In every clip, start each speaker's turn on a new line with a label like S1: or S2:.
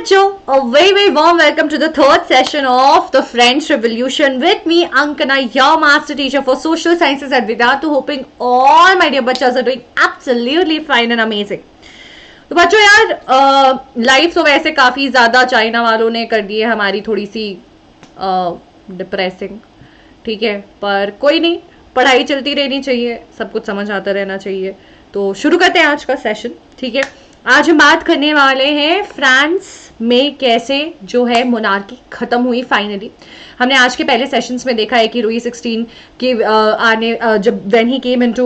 S1: बच्चों, a very warm welcome to the third session of the French Revolution with me Ankana, your master teacher for social sciences at Vedanta, hoping all my dear bachas are doing absolutely fine and amazing. तो बच्चों यार life तो वैसे काफी ज्यादा China वालों ने कर दी है हमारी थोड़ी सी डिप्रेसिंग, ठीक है, पर कोई नहीं, पढ़ाई चलती रहनी चाहिए, सब कुछ समझ आता रहना चाहिए। तो शुरू करते हैं आज का सेशन, ठीक है। आज हम बात करने वाले हैं फ्रांस में कैसे जो है मोनार्की खत्म हुई फाइनली। हमने आज के पहले सेशंस में देखा है कि लुई 16 के आने जब when he came into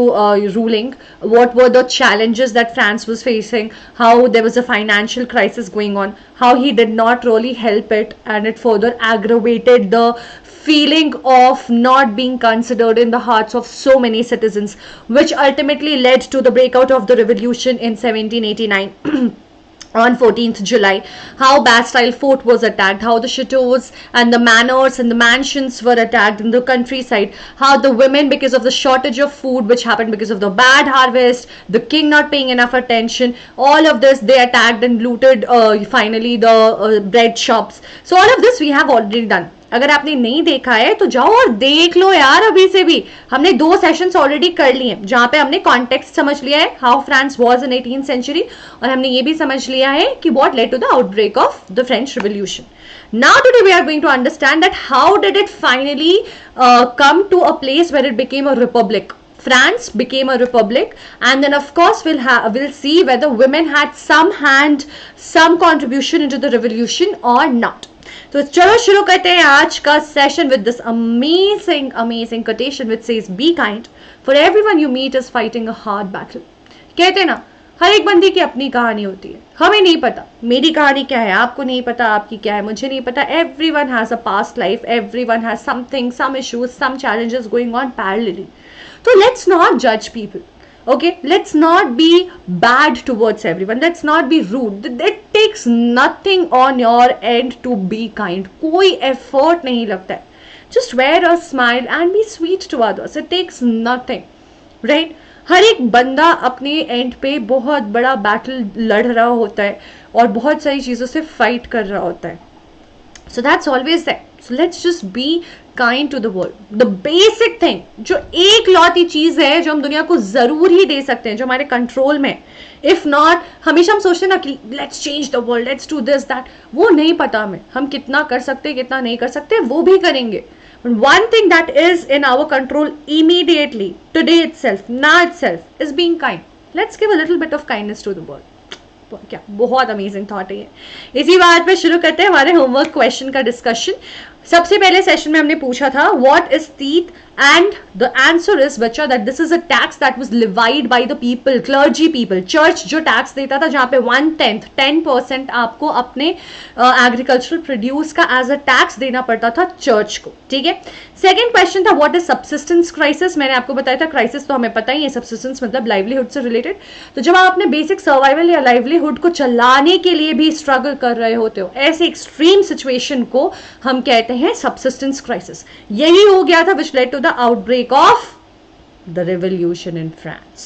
S1: ruling, what were the challenges that France was facing, how there was a financial crisis going on, how he did not really help it and it further aggravated the feeling of not being considered in the hearts of so many citizens, which ultimately led to the breakout of the revolution in 1789 on 14th July. How Bastille Fort was attacked, how the chateaus and the manors and the mansions were attacked in the countryside, how the women, because of the shortage of food which happened because of the bad harvest, the king not paying enough attention, all of this they attacked and looted finally the bread shops. So all of this we have already done. अगर आपने नहीं देखा है तो जाओ और देख लो यार, अभी से भी। हमने 2 सेशंस ऑलरेडी कर लिए हैं जहां पे हमने कॉन्टेक्स्ट समझ लिया है, how France was in 18th century, और हमने ये भी समझ लिया है कि what led to the outbreak of the French revolution. Now today we are going to understand that how did it finally come to a place where it became a republic. France became a republic, and then of course we'll see whether women had some hand, some contribution into the revolution or not. तो चलो शुरू करते हैं आज का session with this amazing quotation which says be kind for everyone you meet is fighting a hard battle. कहते हैं ना, हर एक बंदी की अपनी कहानी होती है। हमें नहीं पता मेरी कहानी क्या है, आपको नहीं पता आपकी क्या है, मुझे नहीं पता। Everyone has a past life, everyone has something, some issues, some challenges going on parallelly. तो लेट्स नॉट जज people. Okay, let's not be bad towards everyone. Let's not be rude. It takes nothing on your end to be kind. कोई effort नहीं लगता है. Just wear a smile and be sweet to others. It takes nothing, right? हर एक बंदा अपने and पे बहुत बड़ा बैटल लड़ रहा होता है और बहुत सारी चीज़ों से फाइट कर रहा होता है. So that's always there. So let's just be kind to the world. The basic thing, जो एक लौती चीज है जो हम दुनिया को जरूर ही दे सकते हैं, जो हमारे कंट्रोल में. इफ नॉट, हमेशा हम सोचते हैं ना कि let's change the world, let's do this that. वो नहीं पता हमें हम कितना कर सकते हैं, कितना नहीं कर सकते, वो भी करेंगे. One thing that is in our control immediately, today itself, now itself, is being kind. Let's give a little bit of kindness to the world. क्या बहुत अमेजिंग थॉट है ये. इसी बात पे शुरू करते हैं हमारे होमवर्क क्वेश्चन का डिस्कशन. सबसे पहले सेशन में हमने पूछा था व्हाट इज तीथ, एंड द आंसर इज बच्चा that this is a tax that was levied by the people, clergy people. Church जो टैक्स देता था, जहां पे 10% आपको अपने एग्रीकल्चरल प्रोड्यूस का एज अ टैक्स देना पड़ता था चर्च को, ठीक है. सेकेंड क्वेश्चन था व्हाट इज सब्सिस्टेंस क्राइसिस. मैंने आपको बताया था क्राइसिस तो हमें पता ही है, सब्सिस्टेंस मतलब लाइवलीहुड से रिलेटेड. तो जब आप अपने बेसिक सर्वाइवल या लाइवलीहुड को चलाने के लिए भी स्ट्रगल कर रहे होते हो, ऐसे एक्सट्रीम सिचुएशन को हम कहते हैं सब्सिस्टेंस क्राइसिस. यही हो गया था which led to the outbreak of the revolution in France.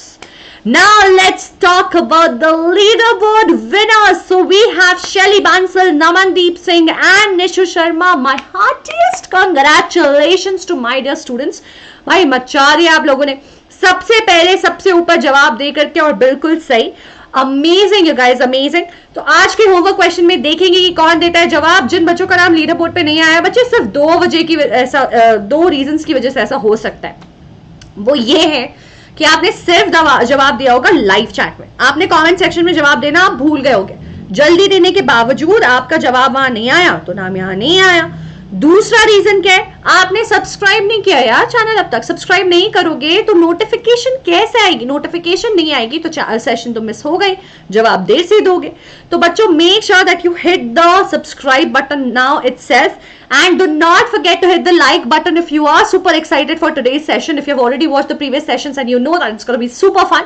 S1: Now let's talk about the leaderboard winners. So we have Shelly Bansal, Namandeep Singh and Nishu Sharma. My heartiest congratulations to my dear students. भाई मचा दिया आप लोगों ने, सबसे पहले सबसे ऊपर जवाब दे करके, और बिल्कुल सही. Amazing you guys, amazing. तो आज के होमवर्क क्वेश्चन में देखेंगे कि कौन देता है जवाब. जिन बच्चों का नाम लीडर बोर्ड पे नहीं आया बच्चे, सिर्फ 2 रीजंस की वजह से ऐसा हो सकता है. वो ये है कि आपने सिर्फ जवाब दिया होगा लाइव चैट में. आपने कमेंट सेक्शन में जवाब देना आप भूल गए होगे. जल्दी देने के बावजूद आपका जवाब वहां नहीं आया तो नाम यहां नहीं आया. दूसरा रीजन क्या है, आपने सब्सक्राइब नहीं किया यार चैनल. अब तक सब्सक्राइब नहीं करोगे तो नोटिफिकेशन कैसे आएगी. नोटिफिकेशन नहीं आएगी तो सेशन तो मिस हो गई, जवाब देर से दोगे. तो बच्चों make sure that you hit the subscribe button now itself, and do not forget to hit the like button if you are super excited for today's session. If you have already watched the previous sessions and you know that it's going to be super fun.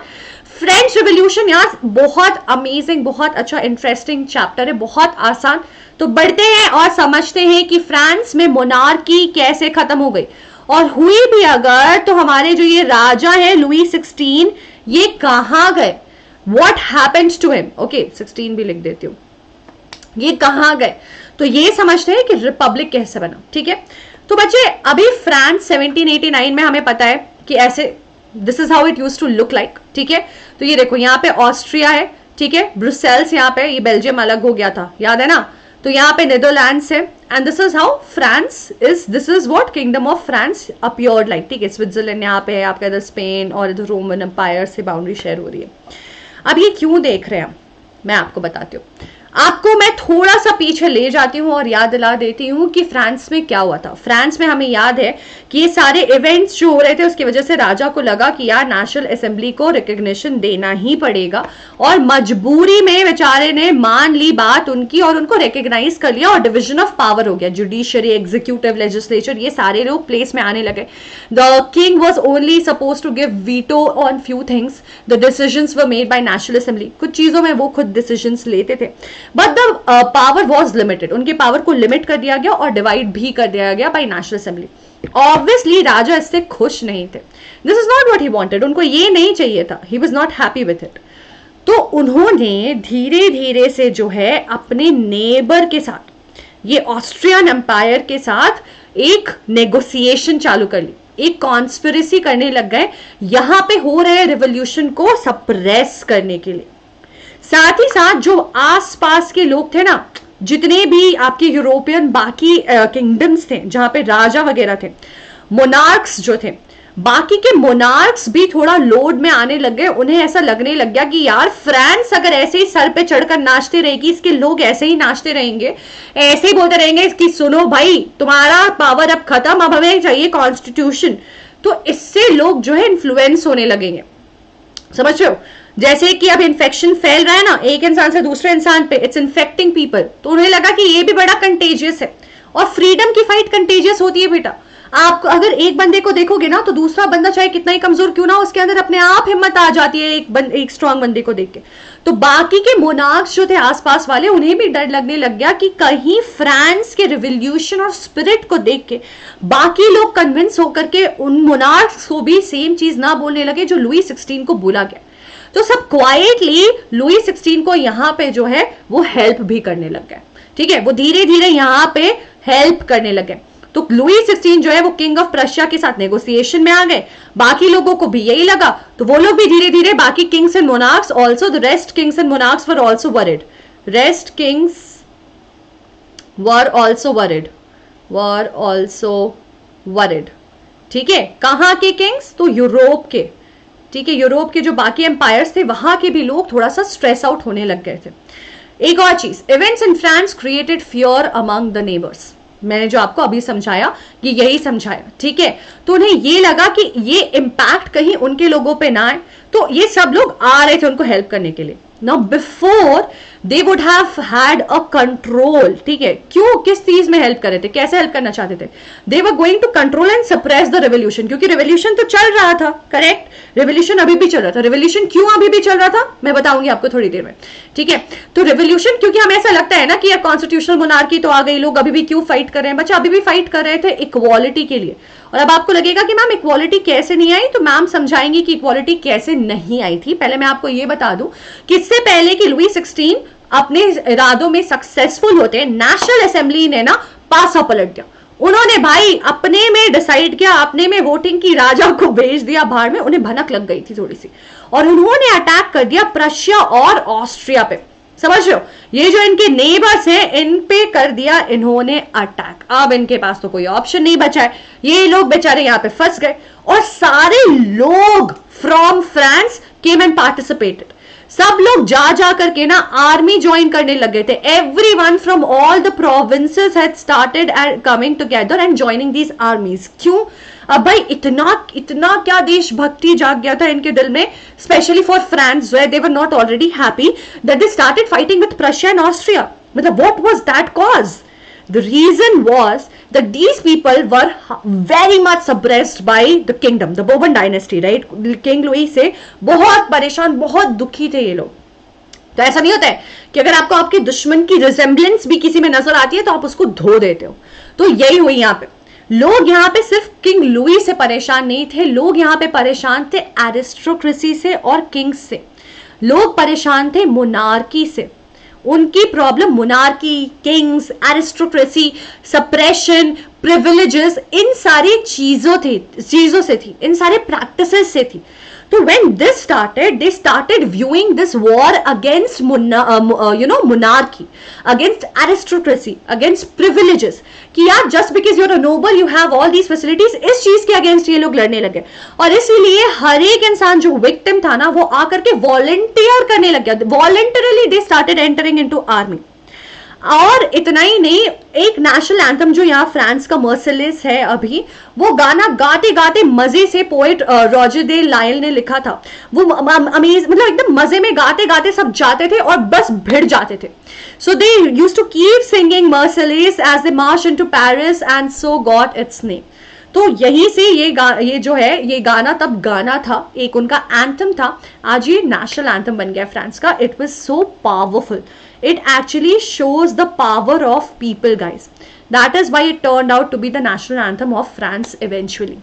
S1: French revolution यार बहुत amazing, बहुत अच्छा interesting chapter है, बहुत आसान. तो बढ़ते हैं और समझते हैं कि फ्रांस में मोनार्की कैसे खत्म हो गई, और हुई भी अगर तो हमारे जो ये राजा है लुई 16, ये कहां गए, what happened to him. Okay 16 भी लिख देती हूँ. ये कहाँ गए? तो ये समझते हैं कि रिपब्लिक कैसे बना। ठीक है, तो बच्चे अभी फ्रांस 1789 में हमें पता है कि ऐसे this is how it use to look like. ठीक है, तो ये देखो यहाँ पे ऑस्ट्रिया है, ठीक है, ब्रुसेल्स यहाँ पे, ये बेल्जियम अलग हो गया था, याद है ना, तो यहाँ पे नीदरलैंड्स है, and this is how France is, this is what kingdom of France appeared like. ठीक है, स्विट्जरलैंड यहाँ पे है आपका, इधर स्पेन और इधर रोमन एम्पायर से बाउंड्री शेयर हो रही है। अब ये क्यों देख रहे हैं मैं आपको बताती हूँ। आपको मैं थोड़ा सा पीछे ले जाती हूँ और याद दिला देती हूँ कि फ्रांस में क्या हुआ था। फ्रांस में हमें याद है कि ये सारे इवेंट्स जो हो रहे थे उसकी वजह से राजा को लगा कि यार नेशनल असेंबली को रिकग्निशन देना ही पड़ेगा, और मजबूरी में बेचारे ने मान ली बात उनकी और उनको रिकग्नाइज कर लिया और डिवीजन ऑफ पावर हो गया, जुडिशरी, एग्जीक्यूटिव, लेजिस्लेचर, ये सारे लोग प्लेस में आने लगे। The king was only suppose to give veto on few things, the decisions were made by national assembly, कुछ चीजों में वो खुद डिसीजंस लेते थे, but the power was limited, उनके पावर को लिमिट कर दिया गया और डिवाइड भी कर दिया गया बाय नेशनल असेंबली। ऑब्वियसली राजा इससे खुश नहीं थे, this is not what he wanted, उनको ये नहीं चाहिए था, he was not happy with it. तो उन्होंने धीरे धीरे से जो है अपने नेबर के साथ, ये ऑस्ट्रियन एम्पायर के साथ एक नेगोशिएशन चालू कर ली, एक कॉन्स्पिरेसी करने लग गए यहां पे हो रहे रिवोल्यूशन को सप्रेस करने के लिए। साथ ही साथ जो आसपास के लोग थे ना, जितने भी आपके यूरोपियन बाकी किंगडम्स थे जहां पे राजा वगैरह थे, मोनार्क्स जो थे, बाकी के मोनार्क्स भी थोड़ा लोड में आने लग गए। उन्हें ऐसा लगने लग गया कि यार फ्रांस अगर ऐसे ही सर पे चढ़कर नाचते रहेगी, इसके लोग ऐसे ही नाचते रहेंगे, ऐसे ही बोलते रहेंगे कि सुनो भाई तुम्हारा पावर अब खत्म, अब हमें चाहिए कॉन्स्टिट्यूशन, तो इससे लोग जो है इन्फ्लुएंस होने लगेंगे। समझ रहे हो, जैसे कि अब इन्फेक्शन फैल रहा है ना एक इंसान से दूसरे इंसान पे, इट्स इन्फेक्टिंग पीपल, तो उन्हें लगा कि ये भी बड़ा कंटेजियस है, और फ्रीडम की फाइट कंटेजियस होती है बेटा। आप अगर एक बंदे को देखोगे ना तो दूसरा बंदा चाहे कितना ही कमजोर क्यों ना, उसके अंदर अपने आप हिम्मत आ जाती है एक स्ट्रांग बंदे को देख के। तो बाकी के मोनार्क्स जो थे आसपास वाले, उन्हें भी डर लगने लग गया कि कहीं फ्रांस के रिवोल्यूशन और स्पिरिट को देख के बाकी लोग कन्विंस होकर के उन मोनार्क्स को भी सेम चीज ना बोलने लगे जो लुई 16 को बोला गया। तो सब क्वाइटली लुई 16 को यहाँ पे जो है वो हेल्प भी करने लग गए। ठीक है, वो धीरे धीरे यहाँ पे हेल्प करने लगे। तो लुई 16 जो है वो किंग ऑफ प्रशिया के साथ नेगोशिएशन में आ गए, बाकी लोगों को भी यही लगा, तो वो लोग भी धीरे धीरे, बाकी Kings and monarchs also, the rest Kings and monarchs were also worried, rest Kings were also worried. ठीक है, कहाँ के किंग्स? तो यूरोप के। ठीक है, यूरोप के जो बाकी एम्पायर्स थे वहां के भी लोग थोड़ा सा स्ट्रेस आउट होने लग गए थे। एक और चीज, events in France created fear among the neighbours, मैंने जो आपको अभी समझाया कि यही समझाया। ठीक है, तो उन्हें ये लगा कि ये इम्पैक्ट कहीं उनके लोगों पे ना आए, तो ये सब लोग आ रहे थे उनको हेल्प करने के लिए। Now before they would have had a control. ठीक है, क्यों, किस चीज में हेल्प कर रहे थे, कैसे हेल्प करना चाहते थे? They were going to control and suppress the revolution, क्योंकि रेवोल्यूशन तो चल रहा था, करेक्ट, रेवोल्यूशन अभी भी चल रहा था। रेवोल्यूशन क्यों अभी भी चल रहा था मैं बताऊंगी आपको थोड़ी देर में। ठीक है, तो रेवोल्यूशन, क्योंकि हमें ऐसा लगता है ना कि यार कॉन्स्टिट्यूशनल मोनार्की तो आ गई, लोग अभी भी क्यों फाइट कर रहे हैं? बच्चा अभी भी फाइट कर रहे थे इक्वालिटी के लिए। और अब आपको लगेगा कि मैम इक्वालिटी कैसे नहीं आई, तो मैम समझाएंगी कि इक्वालिटी कैसे नहीं आई थी। पहले मैं आपको ये बता दूं कि इससे पहले कि लुई 16 अपने इरादों में सक्सेसफुल होते, नेशनल असेंबली ने ना पासा पलट दिया। उन्होंने भाई अपने में डिसाइड किया, अपने में वोटिंग की, राजा को भेज दिया बाहर में, उन्हें भनक लग गई थी थोड़ी सी, और उन्होंने अटैक कर दिया प्रशिया और ऑस्ट्रिया पे। समझ रहे हो, ये जो इनके नेबर्स हैं इन पे कर दिया इन्होंने अटैक। अब इनके पास तो कोई ऑप्शन नहीं बचा है, ये लोग बेचारे यहाँ पे फंस गए, और सारे लोग from France came and participated. सब लोग जा जा करके ना आर्मी ज्वाइन करने लगे थे। Everyone from all the provinces had started coming together and joining these आर्मीज। क्यों? अब भाई इतना क्या देशभक्ति जाग गया था इनके दिल में, specially for France where they were not already happy that they started fighting with Prussia and Austria. मतलब what was that cause? The reason was that these people were very much suppressed by the kingdom, the Bourbon dynasty, right? King Louis से बहुत परेशान, बहुत दुखी थे ये लोग। तो ऐसा नहीं होता है कि अगर आपको आपके दुश्मन की रिजेम्बलेंस भी किसी में नजर आती है तो आप उसको धो देते हो। तो यही हुई यहाँ पे। लोग यहाँ पे सिर्फ किंग लुई से परेशान नहीं थे, लोग यहाँ पे परेशान थे एरिस्टोक्रेसी से और किंग्स से। लोग परेशान थे मोनार्की से। उनकी problem monarchy, kings, aristocracy, suppression, privileges, इन सारी चीजों से थी, इन सारे प्रैक्टिसेस से थी. So when this started, they started viewing this war against monarchy, against aristocracy, against privileges. कि यार just because you're a noble, you have all these facilities. इस चीज के अगेंस्ट ये लोग लड़ने लगे और इसीलिए हर एक इंसान जो विक्टिम था ना वो आकर के वॉलंटियर करने लग गया. Voluntarily they started entering into army. और इतना ही नहीं, एक नेशनल एंथम जो यहाँ फ्रांस का मर्सिलेस है अभी, वो गाना गाते गाते मजे से पोएट रॉजर दे लायल ने लिखा था. वो मतलब एकदम मजे में गाते गाते सब जाते थे और बस भिड़ जाते थे. So they used to keep singing Marseillaise as they march into Paris and so got its name. तो यहीं से ये जो है ये गाना तब गाना था, एक उनका एंथम था. आज ये नेशनल एंथम बन गया फ्रांस का. It was so powerful. It actually shows the power of people, guys. That is why it turned out to be the national anthem of France eventually.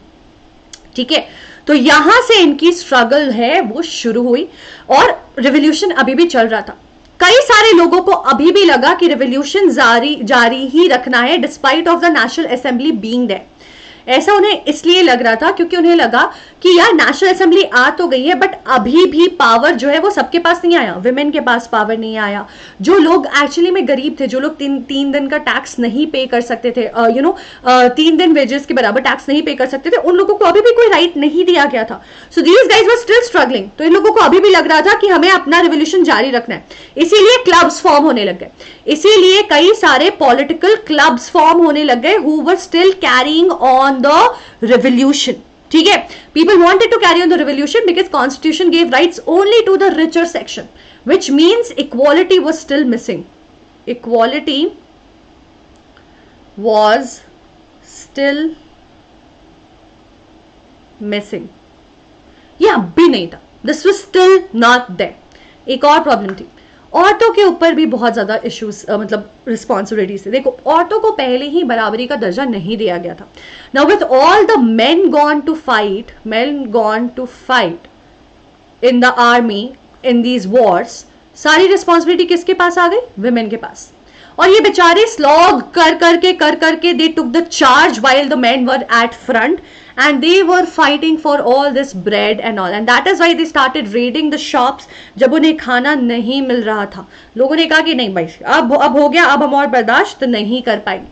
S1: ठीक है, तो यहां से इनकी स्ट्रगल है वो शुरू हुई और रिवॉल्यूशन अभी भी चल रहा था. कई सारे लोगों को अभी भी लगा कि रिवॉल्यूशन जारी ही रखना है despite of the national assembly being there. ऐसा उन्हें इसलिए लग रहा था क्योंकि उन्हें लगा कि यार नेशनल असेंबली आ तो गई है बट अभी भी पावर जो है वो सबके पास नहीं आया. विमेन के पास पावर नहीं आया. जो लोग एक्चुअली में गरीब थे, जो लोग तीन दिन का टैक्स नहीं पे कर सकते थे, 3 दिन वेजेस के बराबर टैक्स नहीं पे कर सकते थे, उन लोगों को अभी भी कोई राइट नहीं दिया गया था. So these guys were still struggling. तो इन लोगों को अभी भी लग रहा था कि हमें अपना रिवोल्यूशन जारी रखना है. इसीलिए क्लब्स फॉर्म होने लग गए. इसीलिए कई सारे पॉलिटिकल क्लब्स फॉर्म होने लग गए who were still carrying on the revolution. ठीक है, people wanted to carry on the revolution because constitution gave rights only to the richer section, which means equality was still missing. Equality was still missing. ये अब भी नहीं था. This was still not there. एक और problem थी, औरतों के ऊपर भी बहुत ज्यादा इश्यूज मतलब रिस्पॉन्सिबिलिटीज थे. देखो, औरतों को पहले ही बराबरी का दर्जा नहीं दिया गया था. Now with all the men gone to fight in the army in these wars, सारी रिस्पॉन्सिबिलिटी किसके पास आ गई? विमेन के पास. और ये बेचारे स्लॉग कर करके they took the charge while the men were at front and they were fighting for all this bread and all, and that is why they started raiding the shops. जब उन्हें खाना नहीं मिल रहा था, लोगों ने कहा कि नहीं भाई अब हो गया, अब हम और बर्दाश्त नहीं कर पाएंगे.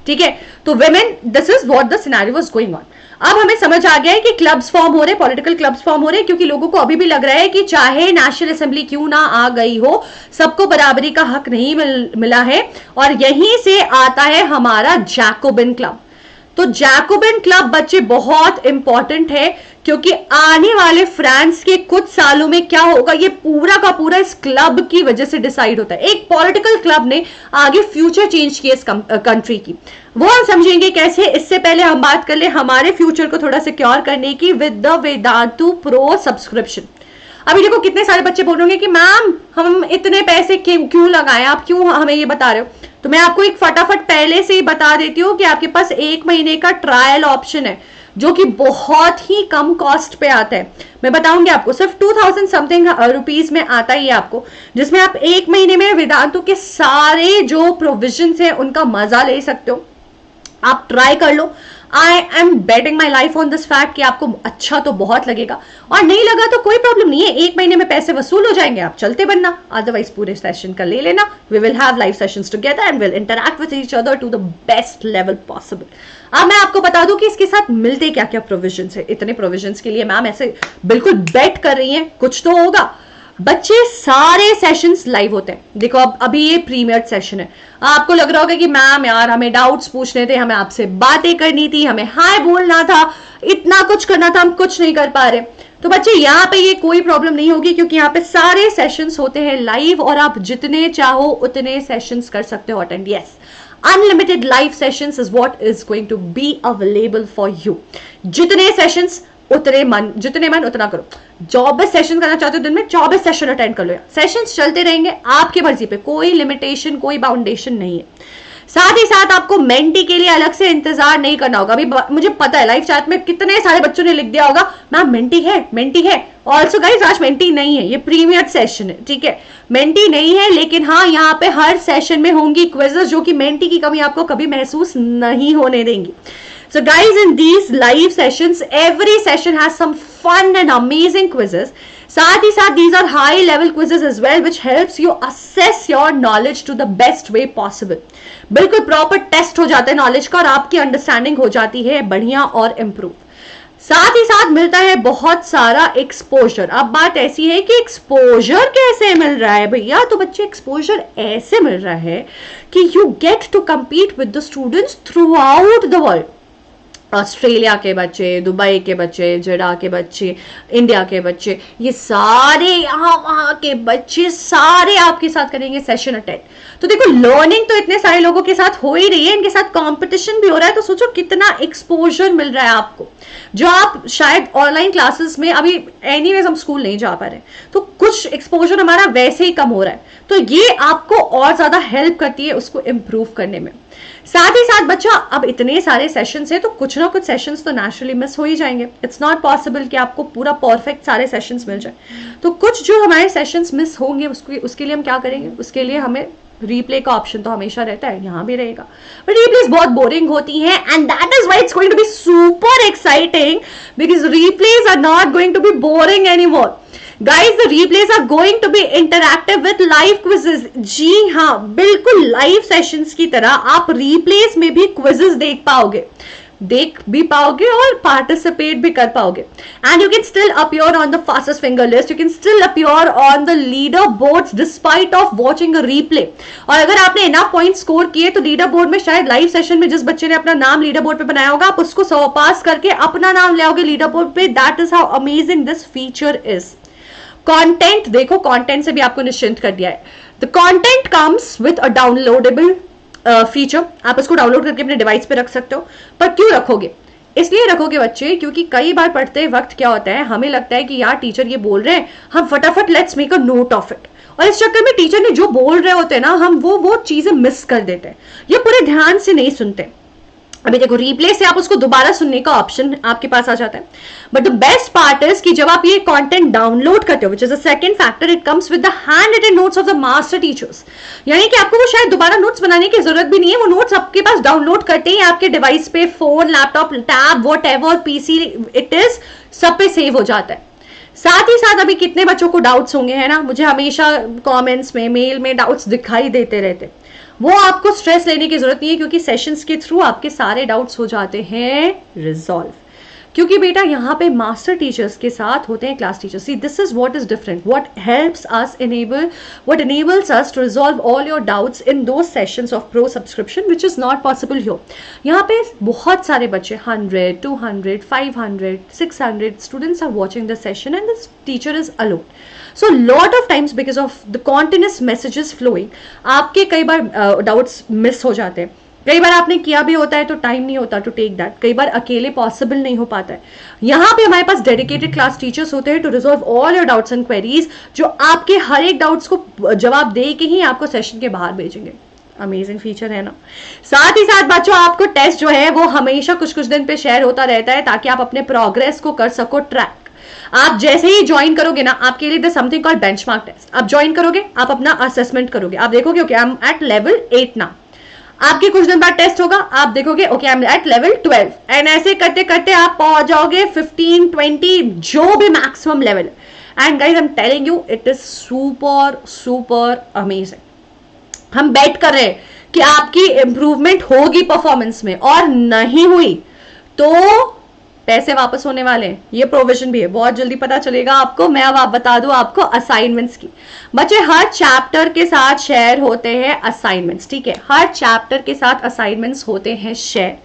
S1: ठीक है, तो women, this is what the scenario was going on. अब हमें समझ आ गया है कि क्लब्स फॉर्म हो रहे, पॉलिटिकल क्लब्स फॉर्म हो रहे, क्योंकि लोगों को अभी भी लग रहा है कि चाहे नेशनल असेंबली क्यों ना आ गई हो, सबको बराबरी का हक नहीं मिला है. और यहीं से आता है हमारा जैकोबिन क्लब. तो जैकोबिन क्लब बच्चे बहुत इंपॉर्टेंट है, क्योंकि आने वाले फ्रांस के कुछ सालों में क्या होगा ये पूरा का पूरा इस क्लब की वजह से डिसाइड होता है. एक पॉलिटिकल क्लब ने आगे फ्यूचर चेंज किया इस कंट्री की, वो हम समझेंगे कैसे. इससे पहले हम बात कर ले हमारे फ्यूचर को थोड़ा सिक्योर करने की with the Vedantu pro subscription. अभी देखो कितने सारे बच्चे बोल रहे होंगे कि मैम हम इतने पैसे क्यों लगाएं, आप क्यों हमें ये बता रहे हो. तो मैं आपको एक फटाफट पहले से ही बता देती हूँ कि आपके पास 1 महीने का ट्रायल ऑप्शन है जो कि बहुत ही कम कॉस्ट पे आता है. मैं बताऊंगी आपको, सिर्फ 2000 समथिंग रुपीज में आता ही है आपको, जिसमें आप 1 महीने में वेदांतु के सारे जो प्रोविजन है उनका मजा ले सकते हो. आप ट्राई कर लो. I am betting my life on this fact कि आपको अच्छा तो बहुत लगेगा, और नहीं लगा तो कोई प्रॉब्लम नहीं है, 1 महीने में पैसे वसूल हो जाएंगे, आप चलते बनना. अदरवाइज पूरे सेशन का ले लेना. We will have live sessions together and will interact with each other to the best level possible. अब मैं आपको बता दूं कि इसके साथ मिलते क्या क्या प्रोविजंस है. इतने प्रोविजंस के लिए मैम ऐसे बिल्कुल बेट कर रही हैं, कुछ तो होगा. बच्चे सारे सेशंस लाइव होते हैं. देखो अब अभी ये प्रीमियर सेशन है. आपको लग रहा होगा कि मैम यार हमें डाउट्स पूछने थे, हमें आपसे बातें करनी थी, हमें हाय बोलना था, इतना कुछ करना था, हम कुछ नहीं कर पा रहे. तो बच्चे यहाँ पे ये कोई प्रॉब्लम नहीं होगी, क्योंकि यहाँ पे सारे सेशंस होते हैं लाइव और आप जितने चाहो उतने सेशंस कर सकते हो attend. Yes, unlimited live sessions is what is going to be available for you. जितने सेशंस जितने मन उतना करो. 24 सेशन करना चाहते हो दिन में, 24 सेशन अटेंड कर लो. सेशंस चलते रहेंगे आपकी मर्जी पे, कोई लिमिटेशन कोई बाउंडेशन नहीं है. साथ ही साथ आपको मेंटी के लिए अलग से इंतजार नहीं करना होगा। अभी मुझे पता है लाइव चैट में कितने सारे बच्चों ने लिख दिया होगा मैम मेंटी है। ऑल्सो गाइज आज मेंटी नहीं है, ये प्रीमियर सेशन है, ठीक है, मेंटी नहीं है, लेकिन हाँ यहाँ पे हर सेशन में होंगी क्विजेस जो कि मेंटी की कमी आपको कभी महसूस नहीं होने देंगी। So guys, in these live sessions, every session has some fun and amazing quizzes. साथ ही साथ these are high level quizzes as well, which helps you assess your knowledge to the best way possible. बिल्कुल proper test हो जाता है knowledge का और आपकी understanding हो जाती है बढ़िया और इम्प्रूव। साथ ही साथ मिलता है बहुत सारा एक्सपोजर। अब बात ऐसी है कि एक्सपोजर कैसे मिल रहा है भैया, तो बच्चे एक्सपोजर ऐसे मिल रहा है कि you get to compete with the students throughout the world. Australia के बच्चे, दुबई के बच्चे, जेडा के बच्चे, इंडिया के बच्चे, ये सारे यहाँ वहाँ के बच्चे सारे आपके साथ करेंगे सेशन अटेंड। तो देखो लर्निंग तो इतने सारे लोगों के साथ हो ही रही है, इनके साथ कंपटीशन भी हो रहा है, तो सोचो कितना एक्सपोजर मिल रहा है आपको जो आप शायद ऑनलाइन क्लासेस में अभी एनीवेज हम स्कूल नहीं जा पा रहे, तो कुछ एक्सपोजर हमारा वैसे ही कम हो रहा है, तो ये आपको और ज्यादा हेल्प करती है उसको इम्प्रूव करने में। साथ ही साथ बच्चा अब इतने सारे सेशंस है तो कुछ ना कुछ सेशंस तो नेचुरली मिस हो ही जाएंगे। इट्स नॉट पॉसिबल कि आपको पूरा परफेक्ट सारे सेशंस मिल जाए, तो कुछ जो हमारे सेशंस मिस होंगे उसके लिए हम क्या करेंगे, उसके लिए हमें रीप्ले का ऑप्शन तो हमेशा रहता है, यहाँ भी रहेगा, बट रीप्लेस बहुत बोरिंग होती हैं and that is why it's going to be super exciting because replays are not going to be boring anymore. Guys, the replays are going to be interactive with live quizzes. जी हाँ, बिल्कुल live sessions की तरह आप replays में भी quizzes देख भी पाओगे और पार्टिसिपेट भी कर पाओगे। And you can still appear on the fastest finger list, you can still appear on the leader boards despite of watching a replay. और अगर आपने इनफ पॉइंट स्कोर किए तो लीडर बोर्ड में शायद लाइव सेशन में जिस बच्चे ने अपना नाम लीडर बोर्ड पे बनाया होगा आप उसको सरपास करके अपना नाम ले आओगे लीडर बोर्ड पे। That is how amazing this feature is. Content देखो, कंटेंट से भी आपको निश्चिंत कर दिया है। The content comes with a downloadable feature, आप उसको डाउनलोड करके अपने डिवाइस पे रख सकते हो। पर क्यों रखोगे, इसलिए रखोगे बच्चे क्योंकि कई बार पढ़ते वक्त क्या होता है, हमें लगता है कि यार टीचर ये बोल रहे हैं, हम फटाफट let's make a note of it, और इस चक्कर में टीचर ने जो बोल रहे होते हैं ना हम वो चीजें मिस कर देते हैं, ये पूरे ध्यान से नहीं सुनते। अभी देखो रिप्ले से आप उसको दोबारा सुनने का ऑप्शन आपके पास आ जाता है, but the best part is कि जब आप ये कंटेंट डाउनलोड करते हो, which is the second factor, it comes with the hand written notes of the master teachers. यानी कि आपको वो शायद दोबारा नोट्स बनाने की जरूरत भी नहीं है, वो नोट्स आपके पास डाउनलोड करते ही आपके डिवाइस पे, phone, laptop, tab, whatever PC it is, सब पे सेव हो जाता है। साथ ही साथ अभी कितने बच्चों को डाउट्स होंगे, है ना, मुझे हमेशा कमेंट्स में, मेल में डाउट्स दिखाई देते रहते, वो आपको स्ट्रेस लेने की जरूरत नहीं है क्योंकि सेशंस के थ्रू आपके सारे डाउट्स हो जाते हैं रिजॉल्व। क्योंकि बेटा यहाँ पे मास्टर टीचर्स के साथ होते हैं class teachers. See this is what is different, what enables us to resolve all your doubts in those sessions of pro subscription which is not possible here. यहाँ पे बहुत सारे बच्चे 100, 200, 500, 600 students are watching the session and this teacher is alone. So lot of times because of the continuous messages flowing, आपके कई बार doubts miss हो जाते हैं, कई बार आपने किया भी होता है तो टाइम नहीं होता टू टेक दैट, कई बार अकेले पॉसिबल नहीं हो पाता है। यहाँ पे हमारे पास डेडिकेटेड क्लास टीचर्स होते हैं to resolve all your doubts and queries, जो आपके हर एक डाउट्स को जवाब दे के ही आपको सेशन के बाहर भेजेंगे। अमेजिंग फीचर है ना। साथ ही साथ बच्चों आपको टेस्ट जो है वो हमेशा कुछ दिन पे शेयर होता रहता है ताकि आप अपने प्रोग्रेस को कर सको ट्रैक। आप जैसे ही ज्वाइन करोगे ना, आपके लिए समथिंग कॉल्ड बेंचमार्क टेस्ट, आप ज्वाइन करोगे, आप अपना असेसमेंट करोगे, आप देखोगे okay I am at level 8 ना, आपके कुछ दिन बाद टेस्ट होगा, आप देखोगे okay I am at level 12 and ऐसे करते करते आप पहुंच जाओगे 15, 20 जो भी maximum level. And guys I am telling you it is super amazing. हम बेट कर रहे हैं कि आपकी इंप्रूवमेंट होगी परफॉर्मेंस में, और नहीं हुई तो पैसे वापस होने वाले हैं, ये प्रोविजन भी है, बहुत जल्दी पता चलेगा आपको। मैं अब बता दूं आपको असाइनमेंट्स की। बच्चे हर चैप्टर के साथ शेयर होते हैं असाइनमेंट्स, ठीक है, हर चैप्टर के साथ असाइनमेंट्स होते हैं शेयर।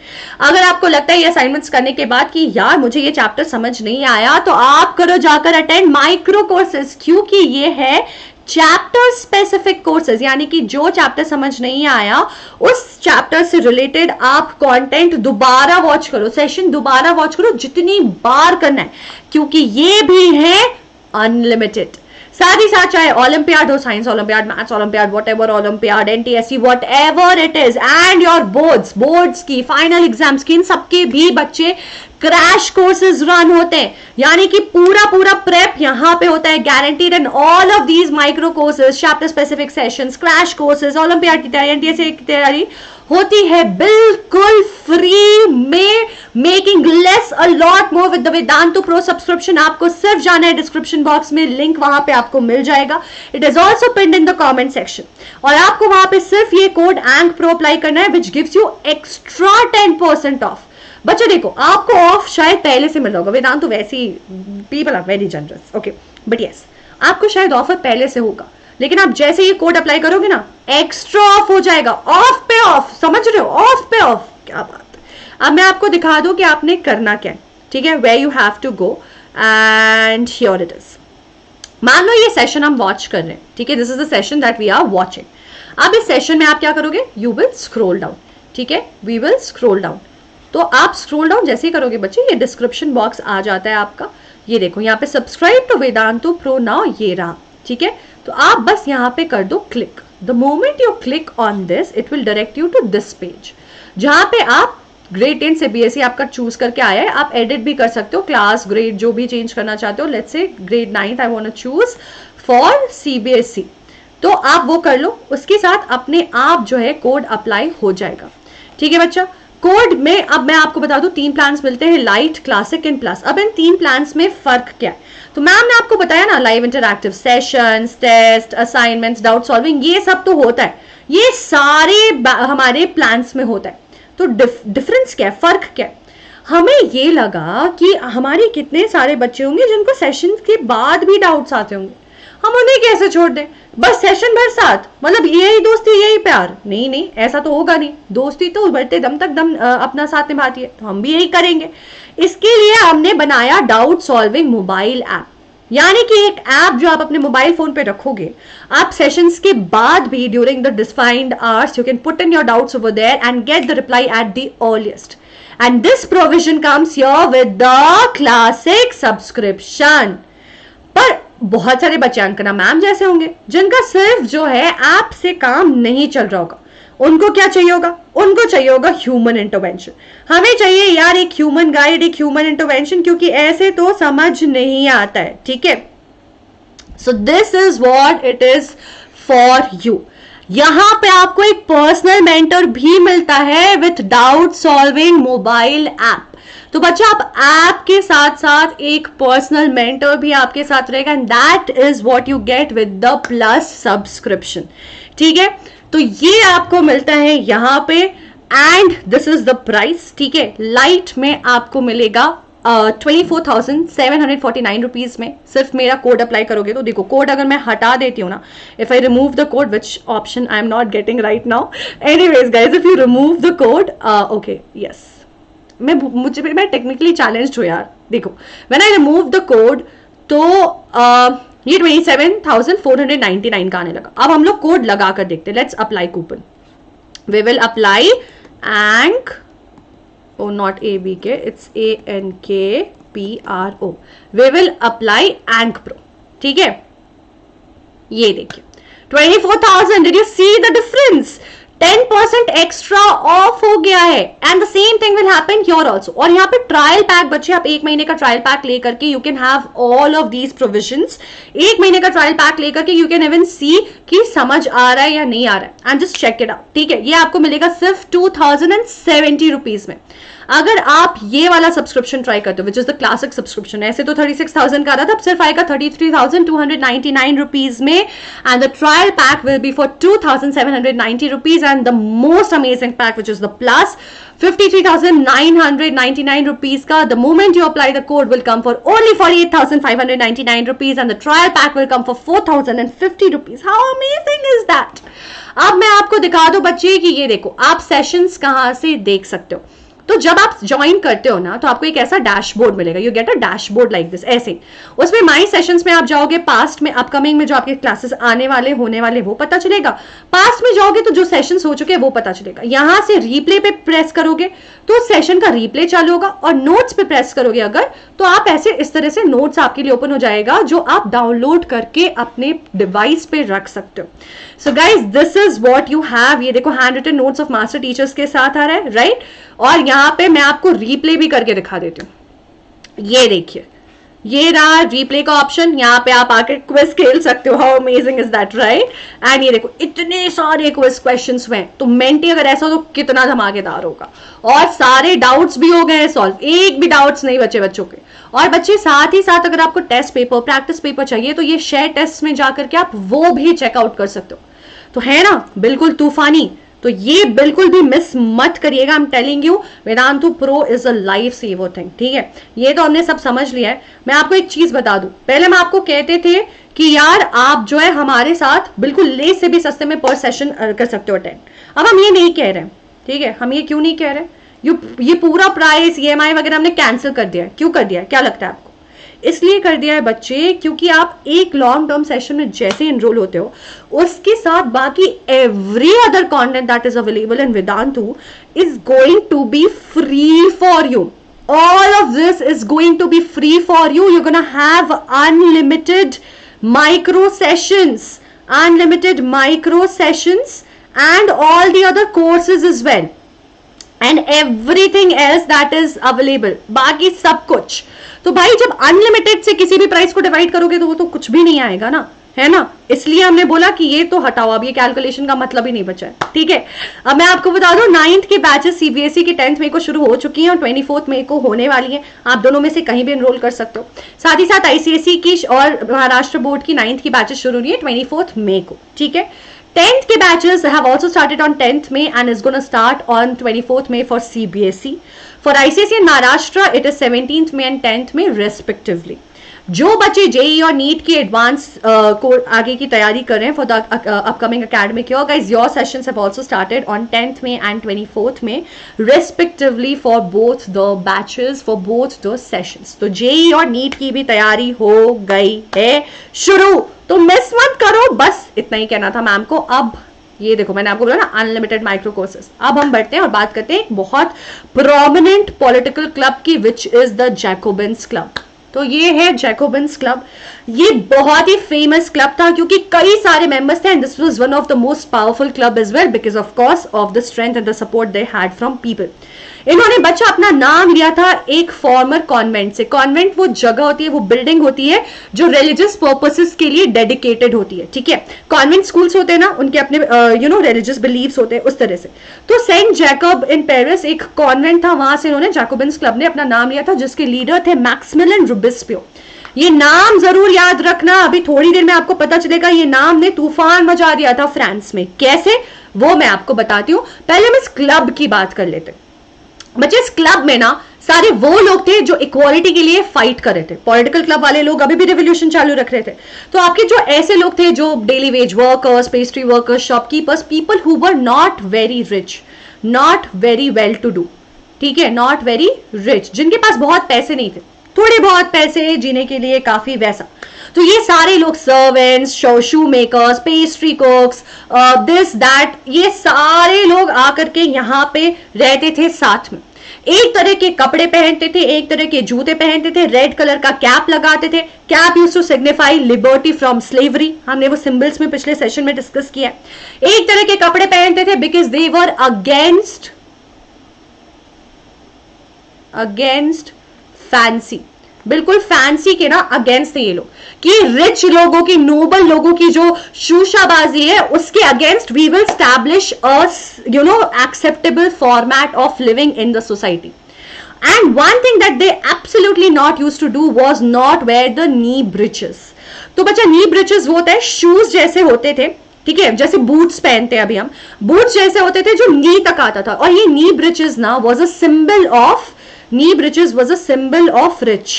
S1: अगर आपको लगता है ये असाइनमेंट्स करने के बाद कि यार मुझे ये चैप्टर समझ नहीं आया, तो आप करो जाकर अटेंड माइक्रो कोर्सेज, क्योंकि ये है चैप्टर स्पेसिफिक कोर्सेज, यानी कि जो चैप्टर समझ नहीं आया उस चैप्टर से रिलेटेड आप कंटेंट दोबारा वॉच करो, सेशन दोबारा वॉच करो, जितनी बार करना है, क्योंकि ये भी है अनलिमिटेड। साथ ही साथ चाहे ओलंपियाड हो, science olympiad, maths olympiad, what ever olympiad, NTSC, what ever it is, and your boards की फाइनल एग्जाम्स की, इन सबके भी बच्चे क्रैश कोर्सेज रन होते हैं, यानी कि पूरा प्रेप यहां पे होता है guaranteed, and all of these micro courses, chapter specific sessions, crash courses, olympiad की तैयारी, एनटीएससी की तैयारी होती है बिल्कुल फ्री में, making less a lot more with the Vedantu pro subscription. आपको सिर्फ जाना है डिस्क्रिप्शन बॉक्स में, लिंक वहां पे आपको मिल जाएगा, it is also pinned in the comment section, और आपको वहां पे सिर्फ ये कोड एंक प्रो अप्लाई करना है, which gives you extra 10% of. बच्चों देखो, आपको ऑफ शायद पहले से मिल रहा होगा, वेदांत तो वैसे ही people are very generous, okay, but yes आपको शायद ऑफर पहले से होगा, लेकिन आप जैसे ये कोड अप्लाई करोगे ना, एक्स्ट्रा ऑफ हो जाएगा, ऑफ पे ऑफ, समझ रहे हो, ऑफ पे ऑफ, क्या बात है। अब मैं आपको दिखा दूं कि आपने करना क्या है, ठीक है, where you have to go, and here it is. मान लो ये सेशन हम वॉच कर रहे हैं, ठीक है, this is the session that we are watching. अब इस सेशन में आप क्या करोगे, यू विल स्क्रोल डाउन, ठीक है, वी विल स्क्रोल डाउन। तो आप स्क्रोल डाउन जैसे ही करोगे बच्चे, ये डिस्क्रिप्शन बॉक्स आ जाता है आपका, ये देखो यहाँ पे subscribe to Vedantu pro now, ये रहा, ठीक है। तो आप बस यहाँ पे कर दो click, the moment you click on this it will direct you to this page, जहां पे आप ग्रेड 10 से बीएससी आपका चूज करके आया है, आप एडिट भी कर सकते हो, क्लास ग्रेड जो भी चेंज करना चाहते हो, let's say grade 9 I want to choose for CBSE, तो आप वो कर लो, उसके साथ अपने आप जो है कोड अप्लाई हो जाएगा, ठीक है बच्चा। कोड में अब मैं आपको बता दूं 3 प्लान्स मिलते हैं, लाइट, क्लासिक एंड प्लस। अब इन 3 प्लान्स में फर्क क्या है, तो मैम ने आपको बताया ना, live interactive sessions, test, assignments, doubt solving, ये सब तो होता है, ये सारे हमारे प्लान्स में होता है। तो डिफरेंस क्या है, फर्क क्या है, हमें ये लगा कि हमारे कितने सारे बच्चे होंगे जिनको सेशन के बाद भी डाउट्स आते होंगे, हम उन्हें कैसे छोड़ दें, बस सेशन भर साथ, मतलब यही दोस्ती यही प्यार, नहीं नहीं ऐसा तो होगा नहीं, दोस्ती तो बढ़ते दम तक दम अपना साथ निभाती है, तो हम भी यही करेंगे। इसके लिए हमने बनाया डाउट सॉल्विंग मोबाइल ऐप, यानी कि एक ऐप जो आप अपने मोबाइल फोन पे रखोगे, आप सेशंस के बाद भी during the defined hours you can put in your doubts over there and get the reply at the earliest, and this provision comes here with the classic subscription. पर बहुत सारे बच्चे अंकना मैम जैसे होंगे जिनका सिर्फ जो है ऐप से काम नहीं चल रहा होगा, उनको क्या चाहिए होगा, उनको चाहिए होगा ह्यूमन इंटरवेंशन। हमें चाहिए यार एक ह्यूमन गाइड, एक ह्यूमन इंटरवेंशन, क्योंकि ऐसे तो समझ नहीं आता है, ठीक है। So this is what it is for you. यहां पे आपको एक पर्सनल मेंटर भी मिलता है with doubt solving mobile app. तो बच्चा आप ऐप के साथ साथ एक पर्सनल मेंटर भी आपके साथ रहेगा, and that is what you get with the plus subscription, ठीक है। तो ये आपको मिलता है यहां पे, and this is the price, ठीक है। लाइट में आपको मिलेगा 24,749 रुपीज में, सिर्फ मेरा कोड अप्लाई करोगे तो। देखो कोड अगर मैं हटा देती हूँ ना, if I remove the code, which option I am not getting right now, anyways guys if you remove the code, okay yes, मैं टेक्निकली चैलेंज्ड हूँ यार। देखो when I remove the code तो ये 27,499 का आने लगा। अब हम लोग कोड लगा कर देखते हैं, let's apply coupon, we will apply Ank, oh not ABK, it's ANKPRO, we will apply Ank pro, ठीक है। ये देखिए 24,000, did you see the difference, 10% extra off हो गया है, and the same thing will happen here also. और यहाँ पे ट्रायल पैक बच्चे, आप 1 महीने का ट्रायल पैक लेकर के you can have all of these provisions. 1 महीने का ट्रायल पैक लेकर के यू कैन इवन सी कि समझ आ रहा है या नहीं आ रहा है, and just check it out, ठीक है। ये आपको मिलेगा सिर्फ 2,070 रुपीज में। अगर आप ये वाला सब्सक्रिप्शन ट्राई करते हो which is the classic subscription, ऐसे तो 36,000 का आ रहा था, अब सिर्फ आएगा 33,299 रुपीज में, and the trial pack will be for 2,790 rupees, and the most amazing pack which is the plus 53,999 rupees ka. The moment you apply the code will come for only 48,599 rupees, and the trial pack will come for 4,050 rupees. How amazing is that? अब मैं आपको दिखा दूं बच्चे कि ये देखो आप सेशंस कहां से देख सकते हो। तो जब आप ज्वाइन करते हो ना तो आपको एक ऐसा डैशबोर्ड मिलेगा, you get a dashboard like this, ऐसे उसमें माई सेशंस में आप जाओगे, पास्ट में अपकमिंग में जो आपके क्लासेस आने वाले होने वाले वो पता चलेगा, पास्ट में जाओगे तो जो सेशंस हो चुके हैं वो पता चलेगा, यहां से रिप्ले पे प्रेस करोगे तो सेशन का रिप्ले चालू होगा, और नोट्स पे प्रेस करोगे अगर तो आप ऐसे इस तरह से नोट्स आपके लिए ओपन हो जाएगा जो आप डाउनलोड करके अपने डिवाइस पे रख सकते हो। So guys this is what you have, ये देखो hand written notes of master teachers के साथ आ रहा है, राइट? और यहाँ पे मैं आपको रिप्ले भी करके दिखा देती हूँ, ये देखिए ये रहा रिप्ले का ऑप्शन, यहाँ पे आप आकर क्विज खेल सकते हो, how amazing is that, right? And ये देखो इतने सारे क्विज क्वेश्चंस हुए, तो मेंटी अगर ऐसा हो तो कितना धमाकेदार होगा, और सारे डाउट्स भी हो गए हैं सॉल्व, एक भी डाउट्स नहीं बचे बच्चों के। और बच्चे साथ ही साथ अगर आपको टेस्ट पेपर प्रैक्टिस पेपर चाहिए तो ये शेयर टेस्ट में जाकर के आप वो भी चेकआउट कर सकते हो, तो है ना बिल्कुल तूफानी। तो ये बिल्कुल भी मिस मत करिएगा, I am telling you Vedantu pro is a life saver thing, ठीक है? ये तो हमने सब समझ लिया है। मैं आपको एक चीज बता दूं, पहले हम आपको कहते थे कि यार आप जो है हमारे साथ बिल्कुल ले से भी सस्ते में पर सेशन कर सकते हो अटेंड, अब हम ये नहीं कह रहे हैं, ठीक है? हम ये क्यों नहीं कह रहे, ये पूरा प्राइस EMI वगैरह हमने कैंसिल कर दिया है। क्यों कर दिया है, क्या लगता है आपको? इसलिए कर दिया है बच्चे क्योंकि आप एक लॉन्ग टर्म सेशन में जैसे इनरोल होते हो उसके साथ बाकी every other content that is available in Vedantu is going to be free for you, all of this is going to be free for you. You're gonna have unlimited micro sessions and all the other courses as well and everything else that is available, बाकी सब कुछ। तो भाई जब unlimited से किसी भी price को डिवाइड करोगे तो वो तो कुछ भी नहीं आएगा ना, है ना? इसलिए हमने बोला कि ये तो हटाओ, अब ये कैलकुलेशन का मतलब ही नहीं बचा है, ठीक है? अब मैं आपको बता दूं 9th के बैचेस CBSE की 10th मई को शुरू हो चुकी हैं और 24 मई को होने वाली है, आप दोनों में से कहीं भी एनरोल कर सकते हो। साथ ही साथ ICSE की और महाराष्ट्र बोर्ड की 9th की बैचेस शुरू हुई है 24 मई को, ठीक है? 10th के batches have also started on 10th May and is going to start on 24th May for CBSE. For ICSE and Maharashtra, it is 17th May and 10th May respectively. जो बच्चे JEE और NEET की advance को आगे की तैयारी कर रहे हैं for the upcoming academic year, guys, your sessions have also started on 10th May and 24th May respectively for both the batches, for both the sessions. तो JEE और नीट की भी तैयारी हो गई है शुरू, तो मिस मत करो, बस इतना ही कहना था मैम को। अब ये देखो मैंने आपको बोला ना अनलिमिटेड माइक्रो कोर्सेज। अब हम बढ़ते हैं और बात करते हैं एक बहुत प्रोमिनेंट पॉलिटिकल क्लब की, which is the Jacobins club. तो ये है जैकोबिन्स क्लब, ये बहुत ही फेमस क्लब था क्योंकि कई सारे मेंबर्स थे and this was one of the most powerful club as well because of course of the strength and the support they had from people. इन्होंने बच्चा अपना नाम लिया था एक फॉर्मर कॉन्वेंट से। कॉन्वेंट वो जगह होती है, वो बिल्डिंग होती है जो रिलीजियस पर्पसेस के लिए डेडिकेटेड होती है, ठीक है? कॉन्वेंट स्कूल्स होते हैं ना, उनके अपने रिलीजियस बिलीव्स होते हैं उस तरह से। तो सेंट जैकब इन पेरिस एक कॉन्वेंट था, वहां से इन्होंने जैकोबिन्स क्लब ने अपना नाम लिया था, जिसके लीडर थे मैक्सिमिलियन रूबिस्पियो। ये नाम जरूर याद रखना, अभी थोड़ी देर में आपको पता चलेगा ये नाम ने तूफान मचा दिया था फ्रांस में। कैसे, वो मैं आपको बताती हूँ। पहले हम इस क्लब की बात कर लेते हैं। बच्चे इस क्लब में ना सारे वो लोग थे जो इक्वालिटी के लिए फाइट कर रहे थे। पॉलिटिकल क्लब वाले लोग अभी भी रेवोल्यूशन चालू रख रहे थे, तो आपके जो ऐसे लोग थे जो daily wage workers, pastry workers, shopkeepers, people who were not very rich, not very well to do, ठीक है, नॉट वेरी रिच, जिनके पास बहुत पैसे नहीं थे, थोड़े बहुत पैसे जीने के लिए काफी वैसा। तो ये सारे लोग servants, shoe makers, pastry कुक्स, this that, ये सारे लोग आकर के यहाँ पे रहते थे साथ में। एक तरह के कपड़े पहनते थे, एक तरह के जूते पहनते थे, रेड कलर का कैप लगाते थे। Cap use to signify liberty from slavery, हमने वो सिंबल्स में पिछले सेशन में डिस्कस किया। एक तरह के कपड़े पहनते थे because they were against fancy, बिल्कुल फैंसी के ना अगेंस्ट थे ये लोग, कि रिच लोगों की, नोबल लोगों की जो शूशाबाजी है उसके against we will establish a acceptable format of living in the society. And one thing that they absolutely not used to do was not wear the knee breeches. तो बच्चा नी ब्रिचेस वो होता है शूज जैसे होते थे, ठीक है, जैसे बूट्स पहनते हैं अभी हम, बूट्स जैसे होते थे जो नी तक आता था। और ये नी ब्रिचेस ना was a symbol of, knee breaches was a symbol of rich,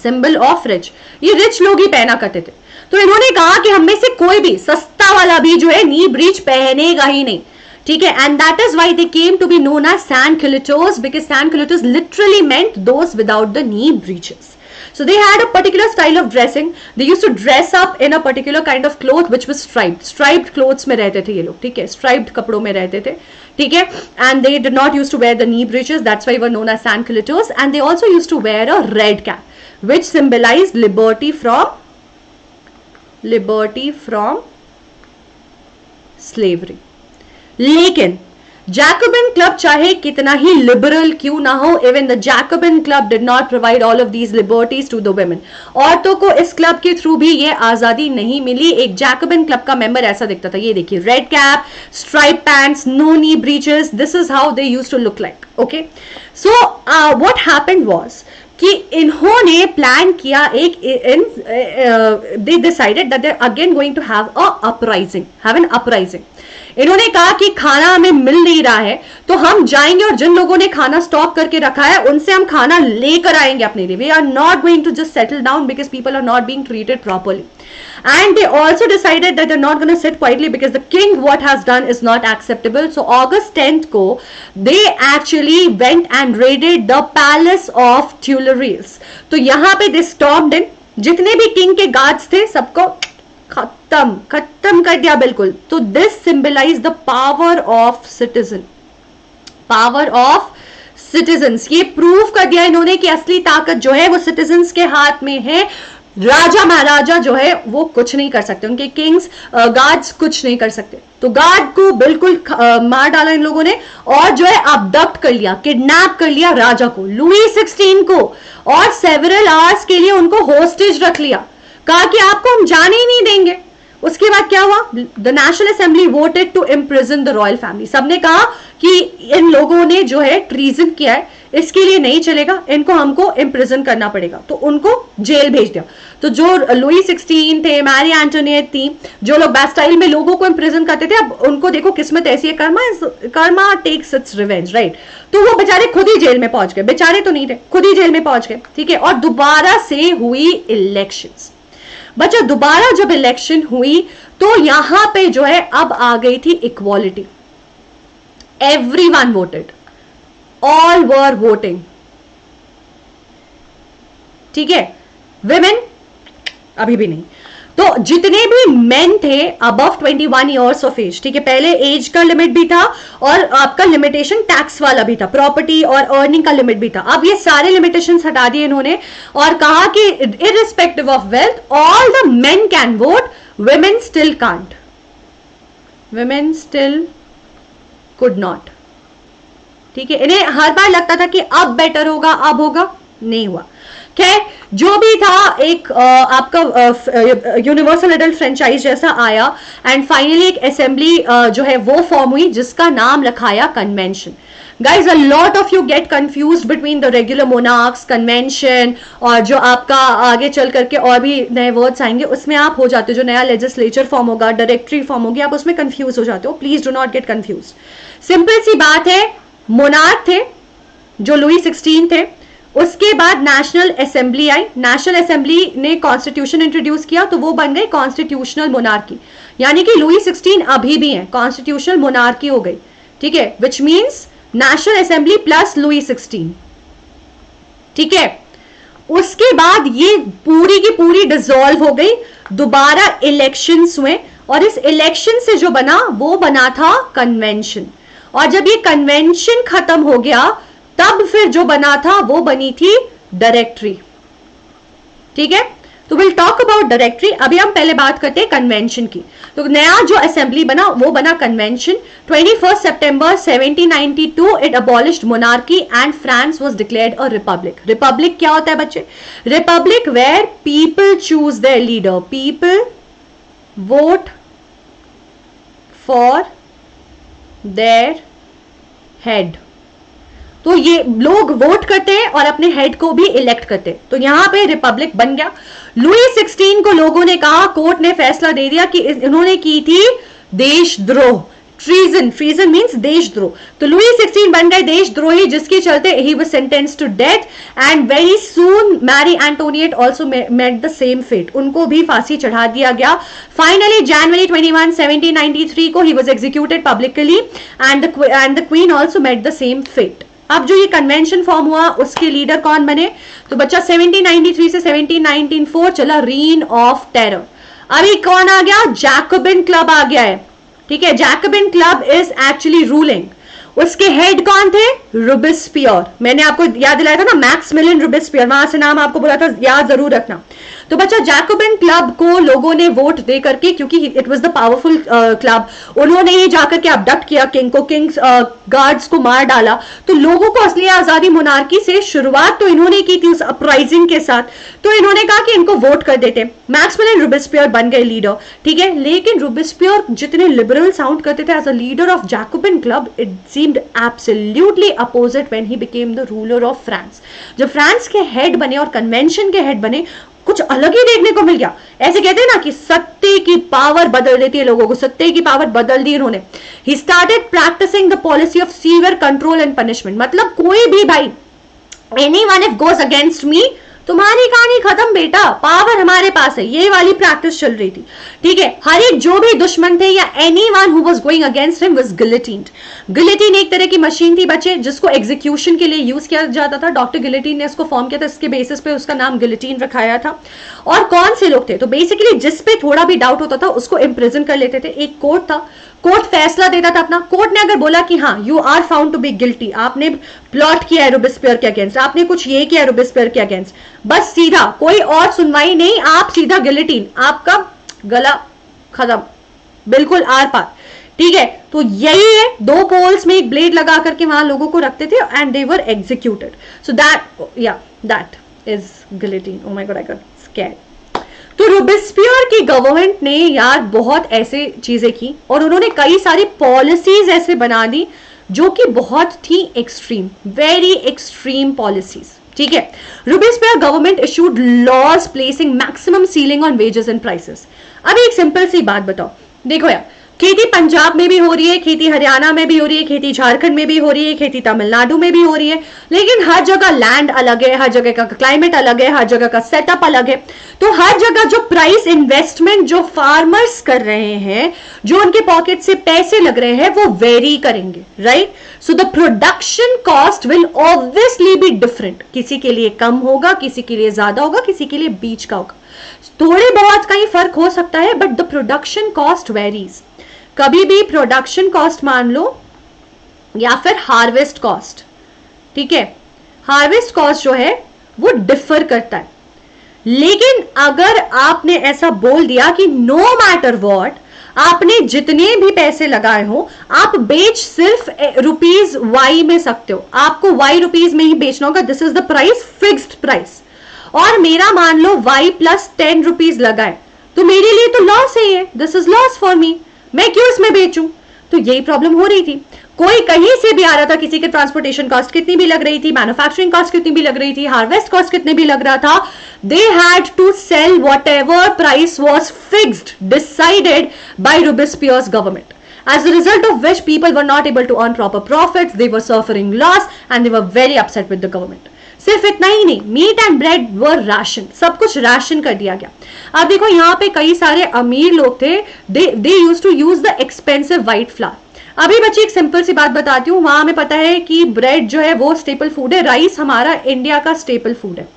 S1: symbol of rich, ये रिच लोग ही पहना करते थे। तो इन्होंने कहा कि हम में से कोई भी सस्ता वाला भी जो है नी ब्रीच पहनेगा ही नहीं, ठीक है, and that is why they came to be known as sans culottes, because sans culottes literally meant those without the knee breeches. So they had a particular style of dressing. They used to dress up in a particular kind of cloth which was striped. Striped clothes में रहते थे ये लोग, ठीक है, striped कपड़ों में रहते थे, ठीक है. And they did not used to wear the knee breeches. That's why they were known as sandculitos. And they also used to wear a red cap, which symbolized liberty from slavery. लेकिन Jacobin club चाहे कितना ही liberal क्यों ना हो, even the Jacobin club did not provide all of these liberties to the women. औरतों को इस क्लब के थ्रू भी ये आजादी नहीं मिली. एक जैकोबिन क्लब का मेंबर ऐसा दिखता था, ये देखिए, red cap, stripe pants, no knee breeches, this is how they used to look like. Okay, so what happened was कि इन्होंने प्लान किया एक, they decided that they are again going to have an uprising. इन्होंने कहा कि खाना हमें मिल नहीं रहा है, तो हम जाएंगे और जिन लोगों ने खाना स्टॉक करके रखा है उनसे हम खाना लेकर आएंगे अपने लिए. We are not going to just settle down because people are not being treated properly. And they also decided that they're not going to sit quietly because the king what has done is not acceptable. So August 10th को they actually went and raided the palace of Tuileries. तो यहाँ पे they stormed in, जितने भी king के guards थे सबको खत्म कर दिया बिल्कुल. तो this symbolize the power of citizens. ये प्रूव कर दिया इन्होंने कि असली ताकत जो है वो सिटीजन्स के हाथ में है. राजा महाराजा जो है वो कुछ नहीं कर सकते, उनके किंग्स गार्ड्स कुछ नहीं कर सकते. तो गार्ड को बिल्कुल मार डाला इन लोगों ने और जो है अबडक्ट कर लिया, किडनैप कर लिया राजा को, लुई 16 को, और सेवरल आवर्स के लिए उनको होस्टेज रख लिया. कहा कि आपको हम जाने ही नहीं देंगे. उसके बाद क्या हुआ, the national assembly voted to imprison the royal family. सबने कहा कि इन लोगों ने जो है ट्रीजन किया है, इसके लिए नहीं चलेगा, इनको हमको इम्प्रिजन करना पड़ेगा. तो उनको जेल भेज दिया. तो जो लुई 16 थे, मैरी एंटोनियट थी, जो लोग बैस्टाइल में लोगों को इम्प्रिजन करते थे, अब उनको देखो किस्मत ऐसी है, karma takes its revenge, right. तो वो बेचारे खुद ही जेल में पहुंच गए. बेचारे तो नहीं थे, खुद ही जेल में पहुंच गए, ठीक है. और दोबारा से हुई इलेक्शंस. बच्चा दोबारा जब इलेक्शन हुई तो यहां पे जो है अब आ गई थी equality. Everyone voted, all were voting, ठीक है. विमेन अभी भी नहीं. तो जितने भी मेन थे अबव 21 ईयर्स ऑफ एज, ठीक है, पहले एज का लिमिट भी था और आपका लिमिटेशन टैक्स वाला भी था, प्रॉपर्टी और अर्निंग का लिमिट भी था. अब ये सारे लिमिटेशंस हटा दिए इन्होंने और कहा कि irrespective of wealth all the main can vote, women still can't, women still could not. ठीक है, इन्हें हर बार लगता था कि अब बेटर होगा, अब होगा, नहीं हुआ. खैर जो भी था, एक आपका यूनिवर्सल एडल्ट फ्रेंचाइज जैसा आया एंड फाइनली एक असेंबली जो है वो फॉर्म हुई जिसका नाम रखाया convention. Guys, a lot of you get confused between the regular monarchs, convention और जो आपका आगे चल करके और भी नए वर्ड्स आएंगे उसमें आप हो जाते हो. जो नया लेजिस्लेचर फॉर्म होगा, डायरेक्टरी फॉर्म होगी, आप उसमें कंफ्यूज हो जाते हो. Please do not get confuse. Simple सी बात है, मोनार्क थे जो लुई 16 थे. उसके बाद नेशनल असेंबली आई. नेशनल असेंबली ने कॉन्स्टिट्यूशन इंट्रोड्यूस किया तो वो बन गई कॉन्स्टिट्यूशनल मोनार्की. यानी कि लुई 16 अभी भी है, कॉन्स्टिट्यूशनल मोनार्की हो गई, ठीक है, which means national assembly plus Louis 16, ठीक है. उसके बाद ये पूरी की पूरी डिसॉल्व हो गई. दोबारा इलेक्शंस हुए और इस इलेक्शन से जो बना वो बना था कन्वेंशन. और जब ये कन्वेंशन खत्म हो गया तब फिर जो बना था वो बनी थी डायरेक्टरी, ठीक है. तो विल टॉक अबाउट डायरेक्टरी. अभी हम पहले बात करते हैं कन्वेंशन की. तो नया जो असेंबली बना वो बना कन्वेंशन. 21 सितंबर 1792 it abolished monarchy and France was declared a republic. Republic क्या होता है बच्चे? Republic where people choose their leader, people vote for their head. तो ये लोग वोट करते हैं और अपने हेड को भी इलेक्ट करते हैं. तो यहां पे रिपब्लिक बन गया. लुई 16 को लोगों ने कहा, कोर्ट ने फैसला दे दिया कि इन्होंने की थी देशद्रोह, ट्रीजन, ट्रीजन मीन्स देशद्रोह। तो लुई 16 बन गए देशद्रोही, जिसके चलते ही was sentenced to death and very soon Marie Antoinette also met the same fate, उनको भी फांसी चढ़ा दिया गया। फाइनली जनवरी 21 1793 को he was executed publicly and the queen also met the same fate. अब जो ये कन्वेंशन फॉर्म हुआ उसके लीडर कौन बने? तो बच्चा 1793 से 1794 चला रीन ऑफ टेरर। अभी कौन आ गया? जैकोबिन क्लब आ गया है, ठीक है। Jacobin club is actually ruling. उसके हेड कौन थे? रोबेस्पियर। मैंने आपको याद दिलाया था ना, मैक्सिमिलियन रोबेस्पियर, वहां से नाम आपको बोला था, याद जरूर रखना। तो बच्चा जैकोबिन क्लब को लोगों ने वोट दे करके, क्योंकि it was the powerful club, उन्होंने ही जाकर के अबडक्ट किया किंग को, किंग्स गार्ड्स को मार डाला। तो लोगों को असली आजादी मोनार्की से शुरुआत तो इन्होंने की थी उस अपराइजिंग के साथ, तो इन्होंने कहा कि इनको वोट कर देते। मैक्सिमिलियन रोबेस्पियर बन गए लीडर, ठीक है। लेकिन रोबेस्पियर जितने लिबरल साउंड करते थे as a leader of Jacobin club, it seemed absolutely opposite when he became the ruler of France. जब फ्रांस के हेड बने और कन्वेंशन के हेड बने, कुछ अलग ही देखने को मिल गया। ऐसे कहते हैं ना कि सत्ते की पावर बदल देती है लोगों को, सत्ते की पावर बदल दी इन्होंने। He started practicing the policy of severe control and punishment. मतलब कोई भी भाई, anyone if goes against me, तुम्हारी कहानी खत्म बेटा, पावर हमारे पास है, ये वाली प्रैक्टिस चल रही थी, ठीक है। हर एक जो भी दुश्मन थे या anyone who was going against him was guillotined. Guillotine एक तरह की मशीन थी बच्चे, जिसको एग्जीक्यूशन के लिए यूज किया जाता था। डॉक्टर गिलेटिन ने इसको फॉर्म किया था, इसके बेसिस पे उसका नाम गिलेटिन रखाया था। और कौन से लोग थे? तो बेसिकली जिस पे थोड़ा भी डाउट होता था उसको इम्प्रिजन कर लेते थे। एक कोर्ट था, कोर्ट फैसला देता था अपना। कोर्ट ने अगर बोला कि हाँ you are found to be guilty, आपने प्लॉट किया है रोबेस्पियर के अगेंस्ट, आपने कुछ ये किया है रोबेस्पियर के अगेंस्ट, बस सीधा, कोई और सुनवाई नहीं, आप सीधा गिलेटिन, आपका गला खत्म, बिल्कुल आर पार, ठीक है। तो यही है, दो पोल्स में एक ब्लेड लगा करके वहां लोगों को रखते थे and they were executed. So that is guillotine. Oh my God, I got scared. तो रोबेस्पियर की गवर्नमेंट ने यार बहुत ऐसे चीजें की और उन्होंने कई सारी पॉलिसीज ऐसे बना दी जो कि बहुत थी एक्सट्रीम, वेरी एक्सट्रीम पॉलिसीज, ठीक है। Robespierre government issued laws placing maximum ceiling on wages and prices. अब एक सिंपल सी बात बताओ, देखो यार, खेती पंजाब में भी हो रही है, खेती हरियाणा में भी हो रही है, खेती झारखंड में भी हो रही है, खेती तमिलनाडु में भी हो रही है, लेकिन हर जगह लैंड अलग है, हर जगह का क्लाइमेट अलग है, हर जगह का सेटअप अलग है। तो हर जगह जो प्राइस इन्वेस्टमेंट जो फार्मर्स कर रहे हैं, जो उनके पॉकेट से पैसे लग रहे हैं, वो वेरी करेंगे, right. So the production cost will obviously be different, किसी के लिए कम होगा, किसी के लिए ज्यादा होगा, किसी के लिए बीच का होगा, थोड़े बहुत कहीं फर्क हो सकता है, but the production cost varies. कभी भी प्रोडक्शन कॉस्ट मान लो या फिर हार्वेस्ट कॉस्ट, ठीक है, हार्वेस्ट कॉस्ट जो है वो डिफर करता है। लेकिन अगर आपने ऐसा बोल दिया कि नो मैटर व्हाट, आपने जितने भी पैसे लगाए हो, आप बेच सिर्फ रुपीज वाई में सकते हो, आपको वाई रुपीज में ही बेचना होगा, this is the price, fixed price. और मेरा मान लो वाई प्लस 10 रुपीज लगाए, तो मेरे लिए तो लॉस है ये, this is loss for me, मैं क्यों इसमें बेचूं? तो यही प्रॉब्लम हो रही थी। कोई कहीं से भी आ रहा था, किसी के ट्रांसपोर्टेशन कॉस्ट कितनी भी लग रही थी, मैन्युफैक्चरिंग कॉस्ट कितनी भी लग रही थी, हार्वेस्ट कॉस्ट कितने भी लग रहा था, they had to sell whatever price was fixed, decided by Robespierre's government, as a result of which people were not able to earn proper profits, they were suffering loss and they were very upset with the government. सिर्फ इतना ही नहीं, meat and bread were ration, सब कुछ ration कर दिया गया। अब देखो यहाँ पे कई सारे अमीर लोग थे, they used to use the expensive white flour. अभी बच्चे एक सिंपल सी बात बताती हूँ, वहां हमें पता है कि ब्रेड जो है वो स्टेपल फूड है, राइस हमारा इंडिया का स्टेपल फूड है।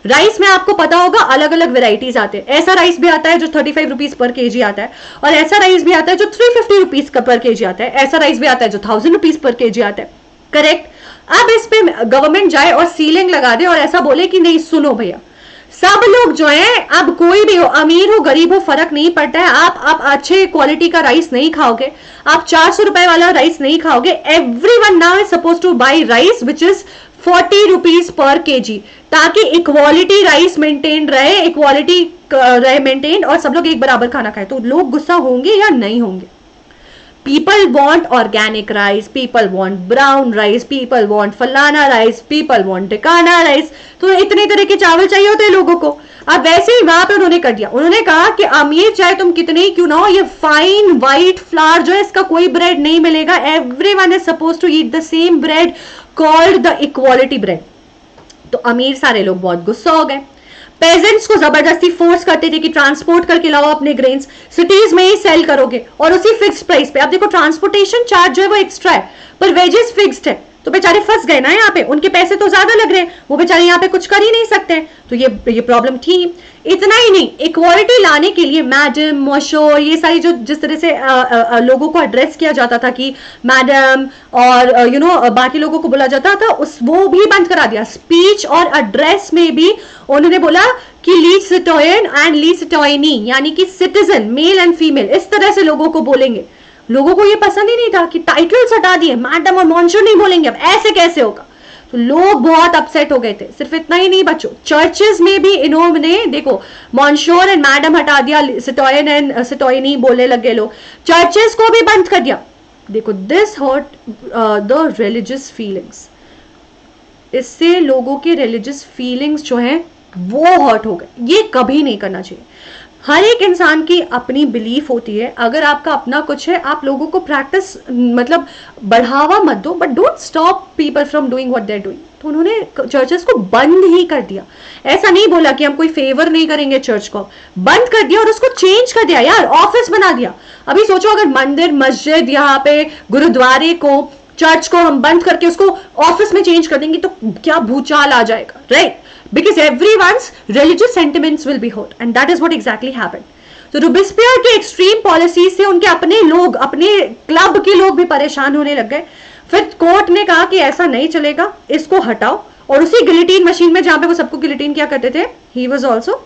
S1: राइस में आपको पता होगा अलग अलग वेराइटीज आते हैं, ऐसा राइस भी आता है जो 35 रुपीज पर केजी आता है, और ऐसा राइस भी आता है जो 350 रुपीज का पर केजी आता है, ऐसा राइस भी आता है जो 1000 रुपीज पर केजी आता है, करेक्ट। अब इस पे गवर्नमेंट जाए और सीलिंग लगा दे और ऐसा बोले कि नहीं सुनो भैया, सब लोग जो है, अब कोई भी हो, अमीर हो गरीब हो, फर्क नहीं पड़ता है, आप अच्छे क्वालिटी का राइस नहीं खाओगे, आप 400 रुपए वाला राइस नहीं खाओगे, everyone now is suppose two by rice which is 40 rupees per KG, ताकि इक्वालिटी राइस मेंटेन रहे, इक्वालिटी रहे मेंटेन, और सब लोग एक बराबर खाना खाए। तो लोग गुस्सा होंगे या नहीं होंगे? People want organic rice, people want brown rice, people want फलाना राइस, people want टिकाना राइस, तो इतने तरह के चावल चाहिए होते हैं लोगों को। अब वैसे ही वहां पे उन्होंने कर दिया, उन्होंने कहा कि अमीर चाहे तुम कितने ही क्यों ना हो, ये फाइन व्हाइट फ्लावर जो है इसका कोई ब्रेड नहीं मिलेगा, everyone is suppose to eat the same bread called the equality bread. तो अमीर सारे लोग बहुत गुस्सा हो गए, पेजेंट्स को जबरदस्ती फोर्स करते थे कि ट्रांसपोर्ट करके लाओ अपने ग्रेन्स, सिटीज में ही सेल करोगे और उसी फिक्स्ड प्राइस पे। अब देखो ट्रांसपोर्टेशन चार्ज जो है वो एक्स्ट्रा है पर वेजेस फिक्स्ड है, तो बेचारे फंस गए ना यहाँ पे, उनके पैसे तो ज्यादा लग रहे हैं, वो बेचारे यहाँ पे कुछ कर ही नहीं सकते, तो ये प्रॉब्लम थी। इतना ही नहीं, इक्वालिटी लाने के लिए मैडम, मॉशो, ये सारी जो जिस तरह से लोगों को एड्रेस किया जाता था कि मैडम और बाकी लोगों को बोला जाता था, उस वो भी बंद करा दिया। स्पीच और एड्रेस में भी उन्होंने बोला कि लीड सिटोयन एंड लीड सिटोयनी, यानी कि सिटीजन, मेल एंड फीमेल, इस तरह से लोगों को बोलेंगे। लोगों को ये पसंद ही नहीं था कि टाइटल्स हटा दिए, मैडम और मॉन्शो नहीं बोलेंगे, अब ऐसे कैसे होगा, तो लोग बहुत अपसेट हो गए थे। सिर्फ इतना ही नहीं बच्चों, चर्चेस में भी इन्होंने देखो मॉन्शोर एंड मैडम हटा दिया, सिटोयन एंड सिटोयनी बोलने लगे लोग, चर्चेस को भी बंद कर दिया। देखो this hurt the religious feelings, इससे लोगों के रिलीजियस फीलिंग्स जो है वो हर्ट हो गए। ये कभी नहीं करना चाहिए। हर एक इंसान की अपनी बिलीफ होती है, अगर आपका अपना कुछ है आप लोगों को प्रैक्टिस मतलब बढ़ावा मत दो, but don't stop people from doing what they are doing. तो उन्होंने चर्चेस को बंद ही कर दिया, ऐसा नहीं बोला कि हम कोई फेवर नहीं करेंगे चर्च को, बंद कर दिया और उसको चेंज कर दिया यार, ऑफिस बना दिया। अभी सोचो अगर मंदिर, मस्जिद, यहाँ पे गुरुद्वारे को, चर्च को हम बंद करके उसको ऑफिस में चेंज कर देंगे तो क्या भूचाल आ जाएगा, right? Because everyone's religious sentiments will be hurt, and that is what exactly happened. तो रोबेस्पियर के एक्सट्रीम पॉलिसी से उनके अपने लोग, अपने क्लब के लोग भी परेशान होने लग गए। फिर कोर्ट ने कहा कि ऐसा नहीं चलेगा, इसको हटाओ, और उसी गिलिटीन मशीन में जहां पे वो सबको गिलिटीन क्या करते थे, he was also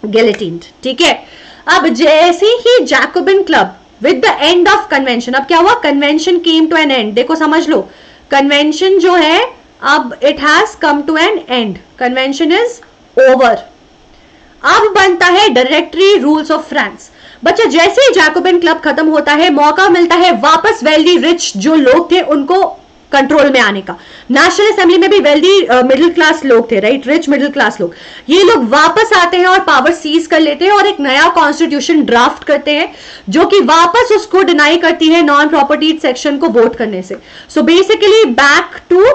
S1: guillotined, ठीक है। अब जैसे ही Jacobin club with the end of convention, अब क्या हुआ, convention came to an end. देखो समझ लो, कन्वेंशन जो है अब it has come to an end, convention is over. अब बनता है डायरेक्टरी रूल्स ऑफ फ्रांस। बच्चा जैसे ही जैकोबिन क्लब खत्म होता है, मौका मिलता है वापस वेल्दी रिच जो लोग थे उनको कंट्रोल में आने का। नेशनल असेंबली में भी वेल्दी मिडिल क्लास लोग थे, राइट, रिच मिडिल क्लास लोग, ये लोग वापस आते हैं और पावर सीज कर लेते हैं और एक नया कॉन्स्टिट्यूशन ड्राफ्ट करते हैं जो कि वापस उसको डिनाई करती है नॉन प्रॉपर्टी सेक्शन को वोट करने से। So basically back to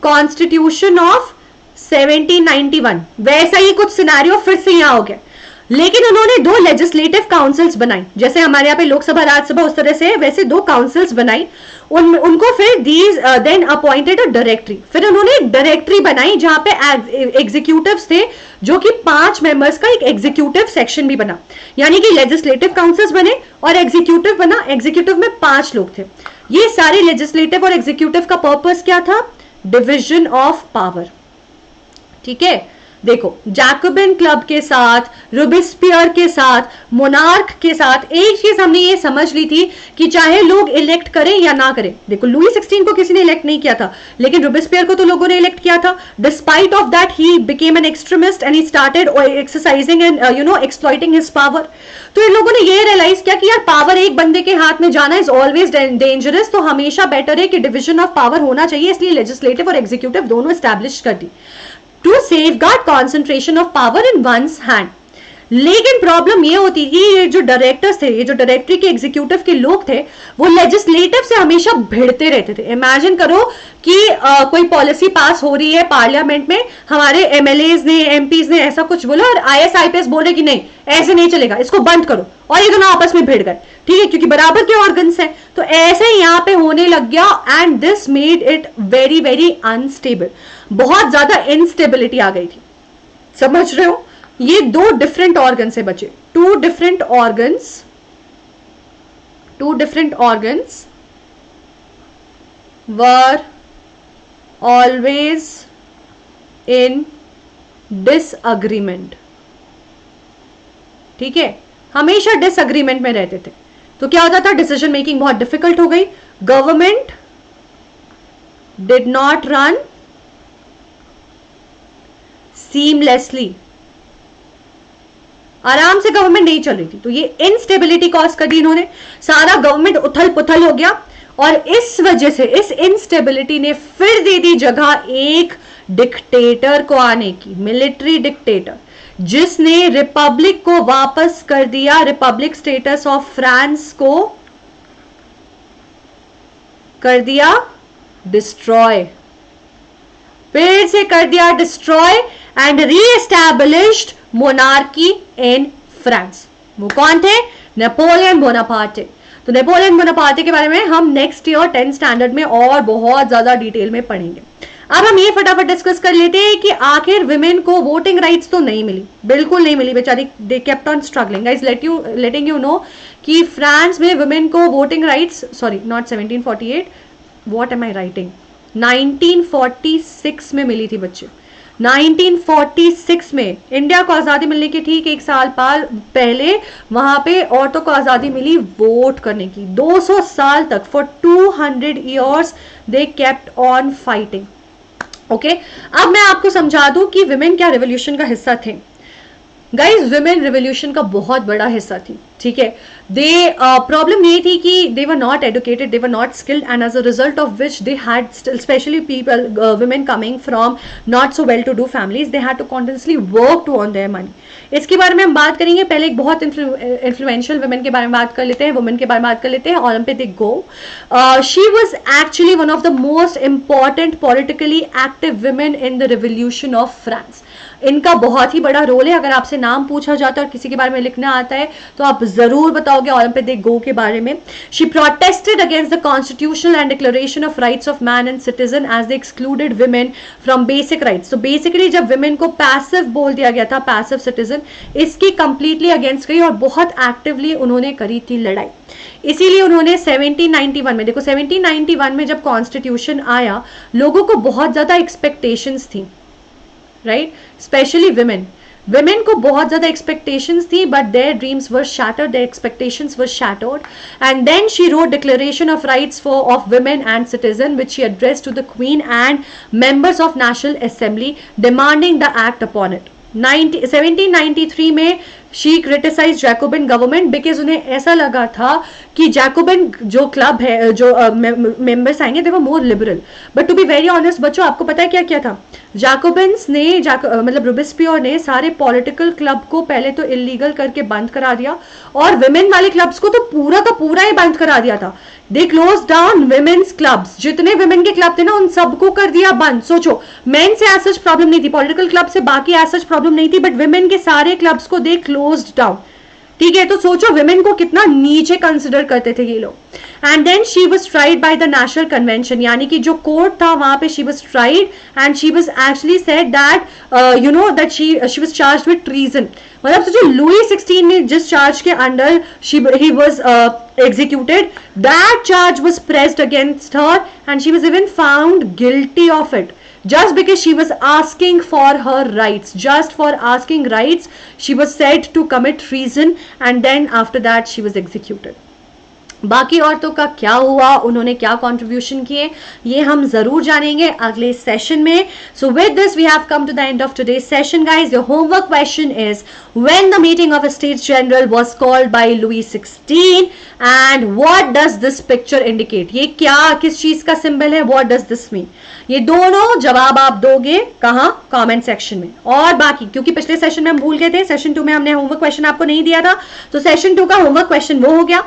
S1: constitution of 1791, वैसा ही कुछ सिनेरियो फिर से यहां हो गया। लेकिन उन्होंने दो लेजिस्लेटिव काउंसिल्स बनाई, जैसे हमारे यहाँ पे लोकसभा राज्यसभा उस तरह से, वैसे दो काउंसिल्स बनाई, उनको फिर these then appointed a directory. फिर उन्होंने डायरेक्टरी बनाई जहां पे एग्जीक्यूटिव्स थे, जो कि 5 मेंबर्स का एक एग्जीक्यूटिव सेक्शन भी बना, यानी कि लेजिस्लेटिव काउंसिल्स बने और एग्जीक्यूटिव बना। एग्जीक्यूटिव में 5 लोग थे। ये सारे लेजिस्लेटिव और एग्जीक्यूटिव का पर्पस क्या था, डिविजन ऑफ पावर, ठीक है। देखो जैकोबिन क्लब के साथ, रोबेस्पियर के साथ, मोनार्क के साथ एक चीज हमने ये समझ ली थी कि चाहे लोग इलेक्ट करें या ना करें, देखो लुई 16 को किसी ने इलेक्ट नहीं किया था, लेकिन रोबेस्पियर को तो लोगों ने इलेक्ट किया था। Despite of that he became an extremist and he started exercising and exploiting his power. तो इन लोगों ने ये रियलाइज किया कि यार पावर एक बंदे के हाथ में जाना इज ऑलवेज डेंजरस, तो हमेशा बेटर है कि डिविजन ऑफ पावर होना चाहिए, इसलिए लेजिस्लेटिव और एग्जीक्यूटिव दोनों एस्टैब्लिश कर दी to safeguard concentration of power in one's hand. लेकिन प्रॉब्लम ये होती थी, ये जो डायरेक्टर्स थे, ये जो डायरेक्टरी के एग्जीक्यूटिव के लोग थे, वो लेजिस्लेटिव से हमेशा भिड़ते रहते थे। इमेजिन करो कि कोई पॉलिसी पास हो रही है पार्लियामेंट में, हमारे एमएलएज ने, एमपीज ने ऐसा कुछ बोला और आईएएस आईपीएस बोले कि नहीं ऐसे नहीं चलेगा, इसको बंद करो, और ये दोनों आपस में भिड़ गए, ठीक है, क्योंकि बराबर के ऑर्गन्स हैं। तो ऐसे ही यहाँ पे होने लग गया and this made it very very unstable, बहुत ज्यादा इनस्टेबिलिटी आ गई थी। समझ रहे हो, ये 2 डिफरेंट ऑर्गन्स है बच्चे, 2 different organs were always in disagreement, ठीक है, हमेशा डिसअग्रीमेंट में रहते थे। तो क्या होता था, डिसीजन मेकिंग बहुत डिफिकल्ट हो गई, government did not run seamlessly, आराम से गवर्नमेंट नहीं चल रही थी। तो ये इनस्टेबिलिटी कॉज कर दी इन्होंने, सारा गवर्नमेंट उथल पुथल हो गया, और इस वजह से, इस इनस्टेबिलिटी ने फिर दे दी जगह एक डिक्टेटर को आने की, मिलिट्री डिक्टेटर जिसने रिपब्लिक को वापस कर दिया, रिपब्लिक स्टेटस ऑफ फ्रांस को कर दिया डिस्ट्रॉय, फिर से कर दिया destroy and reestablished monarchy in France. वो कौन थे? Napoleon Bonaparte. तो नेपोलियन बोनापार्टे के बारे में हम नेक्स्ट ईयर 10th स्टैंडर्ड में और बहुत ज्यादा डिटेल में पढ़ेंगे। अब हम ये फटाफट डिस्कस कर लेते हैं कि आखिर विमेन को वोटिंग राइट्स तो नहीं मिली, बिल्कुल नहीं मिली बेचारी, they kept on struggling. Guys letting you know कि फ्रांस में विमेन को voting rights, sorry not 1748, what am I writing, 1946 में मिली थी बच्चे। 1946 में इंडिया को आजादी मिलने के ठीक एक साल पहले वहां पे औरतों को आजादी मिली वोट करने की। 200 साल तक, for 200 years they kept on fighting. Okay, अब मैं आपको समझा दूं कि विमेन क्या रिवॉल्यूशन का हिस्सा थे। गाइज, विमेन रिवॉल्यूशन का बहुत बड़ा हिस्सा थी, ठीक है। दे प्रॉब्लम ये थी कि they were not educated, they were not skilled, and as a result of which they had especially people, women coming from not so well to do families, they had to continuously work to earn their money. इसके बारे में हम बात करेंगे। पहले एक बहुत influential women के बारे में बात कर लेते हैं, वुमेन के बारे में बात कर लेते हैं, Olympic go. She was actually one of the most important politically active women in the revolution of France. इनका बहुत ही बड़ा रोल है। अगर आपसे नाम पूछा जाता है और किसी के बारे में लिखना आता है तो आप जरूर बताओगे ओलंपिक गो के बारे में। She protested against the constitutional and declaration of rights of man and citizen as they excluded women from basic rights. तो बेसिकली जब विमेन को पैसिव बोल दिया गया था, पैसिव सिटीजन, इसकी कंप्लीटली अगेंस्ट गई और बहुत एक्टिवली उन्होंने करी थी लड़ाई। इसीलिए उन्होंने 1791 में, देखो 1791 में जब कॉन्स्टिट्यूशन आया, लोगों को बहुत ज्यादा एक्सपेक्टेशंस थी, राइट, स्पेशली विमेन को बहुत ज्यादा एक्सपेक्टेशंस थी, but their dreams were shattered, their expectations were shattered, and then she wrote declaration of rights of women and citizen which she addressed to the queen and members of national assembly demanding the act upon it. 1793 में she criticize Jacobin government because उन्हें ऐसा लगा था कि Jacobian जो club है, जो members आएंगे, they were more liberal. But to be very honest बच्चों, आपको पता है क्या क्या था? जैकोबिन्स ने मतलब रोबेस्पियर ने सारे पॉलिटिकल क्लब को पहले तो इलीगल करके बंद करा दिया और विमेन वाले क्लब्स को तो पूरा का पूरा ही बंद करा दिया था। They close down women's clubs, जितने विमेन के क्लब थे ना उन सबको कर दिया बंद। सोचो, मेन से एज सच प्रॉब्लम नहीं थी, पॉलिटिकल क्लब से बाकी एज सच प्रॉब्लम नहीं थी, बट विमेन के सारे क्लब्स को दे क्लोज्ड डाउन, ठीक है। तो सोचो विमेन को कितना नीचे कंसिडर करते थे ये लोग। And then she was tried by the national convention, यानी कि जो कोर्ट था वहां पे she was tried and she was actually said that you know that she was charged with treason. मतलब सोचो लुई 16 ने जिस चार्ज के under he was executed, that charge was pressed against her and she was even found guilty of it just because she was asking for her rights. Just for asking rights she was said to commit treason and then after that she was executed. बाकी औरतों का क्या हुआ, उन्होंने क्या contribution किए, ये हम जरूर जानेंगे अगले सेशन में। So with this we have come to the end of today's session guys. Your homework question is when the meeting of states general was called by Louis 16 and what does this picture indicate. ये क्या, किस चीज का symbol है, what does this mean? ये दोनों जवाब आप दोगे कहां? कमेंट सेक्शन में। और बाकी क्योंकि पिछले सेशन में हम भूल गए थे, सेशन 2 में हमने होमवर्क क्वेश्चन आपको नहीं दिया था, तो सेशन 2 का होमवर्क क्वेश्चन वो हो गया।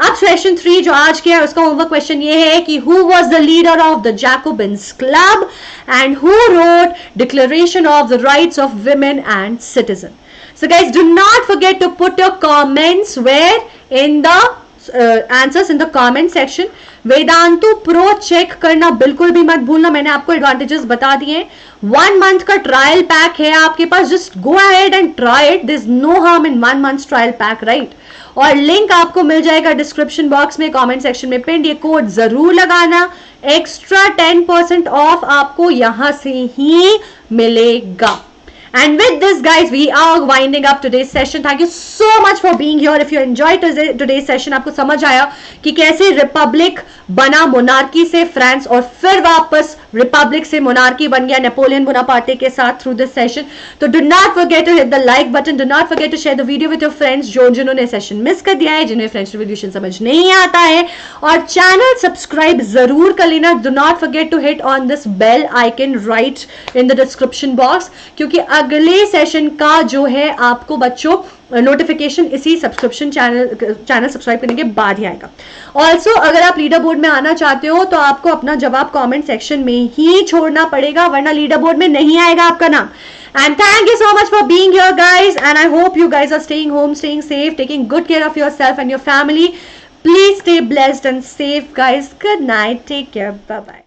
S1: अब सेशन 3 जो आज किया उसका होमवर्क क्वेश्चन ये है कि who was the leader of the Jacobins club and who wrote declaration of the rights of women and citizen. So guys, do not forget to put your comments where in the answers in the comment section. Vedantu pro check करना बिल्कुल भी मत भूलना, मैंने आपको advantages बता दिए। 1 month का ट्रायल पैक है आपके पास, just go ahead and try it, there is no harm in 1 month trial pack, right. और लिंक आपको मिल जाएगा डिस्क्रिप्शन बॉक्स में, कमेंट सेक्शन में पिन। ये कोड जरूर लगाना, एक्स्ट्रा 10% ऑफ आपको यहां से ही मिलेगा। And with this guys we are winding up today's session. Thank you so much for being here. If you enjoyed today's session, आपको समझ आया कि कैसे रिपब्लिक बना मोनार्की से फ्रांस और फिर वापस रिपब्लिक से मोनार्की बन गया नेपोलियन बोनापार्टे के साथ थ्रू दिस सेशन। तो do not forget to hit the like button, do not forget to share the video with your friends जिन्होंने सेशन मिस कर दिया है, जिन्हें फ्रेंच रिवॉल्यूशन समझ नहीं आता है, और चैनल सब्सक्राइब जरूर कर लेना। Do not forget to hit on this bell icon right in the description box, क्योंकि अगले सेशन का जो है आपको बच्चों नोटिफिकेशन इसी सब्सक्रिप्शन चैनल सब्सक्राइब करने के बाद ही आएगा। ऑल्सो अगर आप लीडर बोर्ड में आना चाहते हो तो आपको अपना जवाब कमेंट सेक्शन में ही छोड़ना पड़ेगा, वरना लीडर बोर्ड में नहीं आएगा आपका नाम। And thank you so much for being here, guys, and I hope you guys are staying home, staying safe, taking good care of yourself and your family. Please stay blessed and safe, guys. Good night. Take care. Bye bye.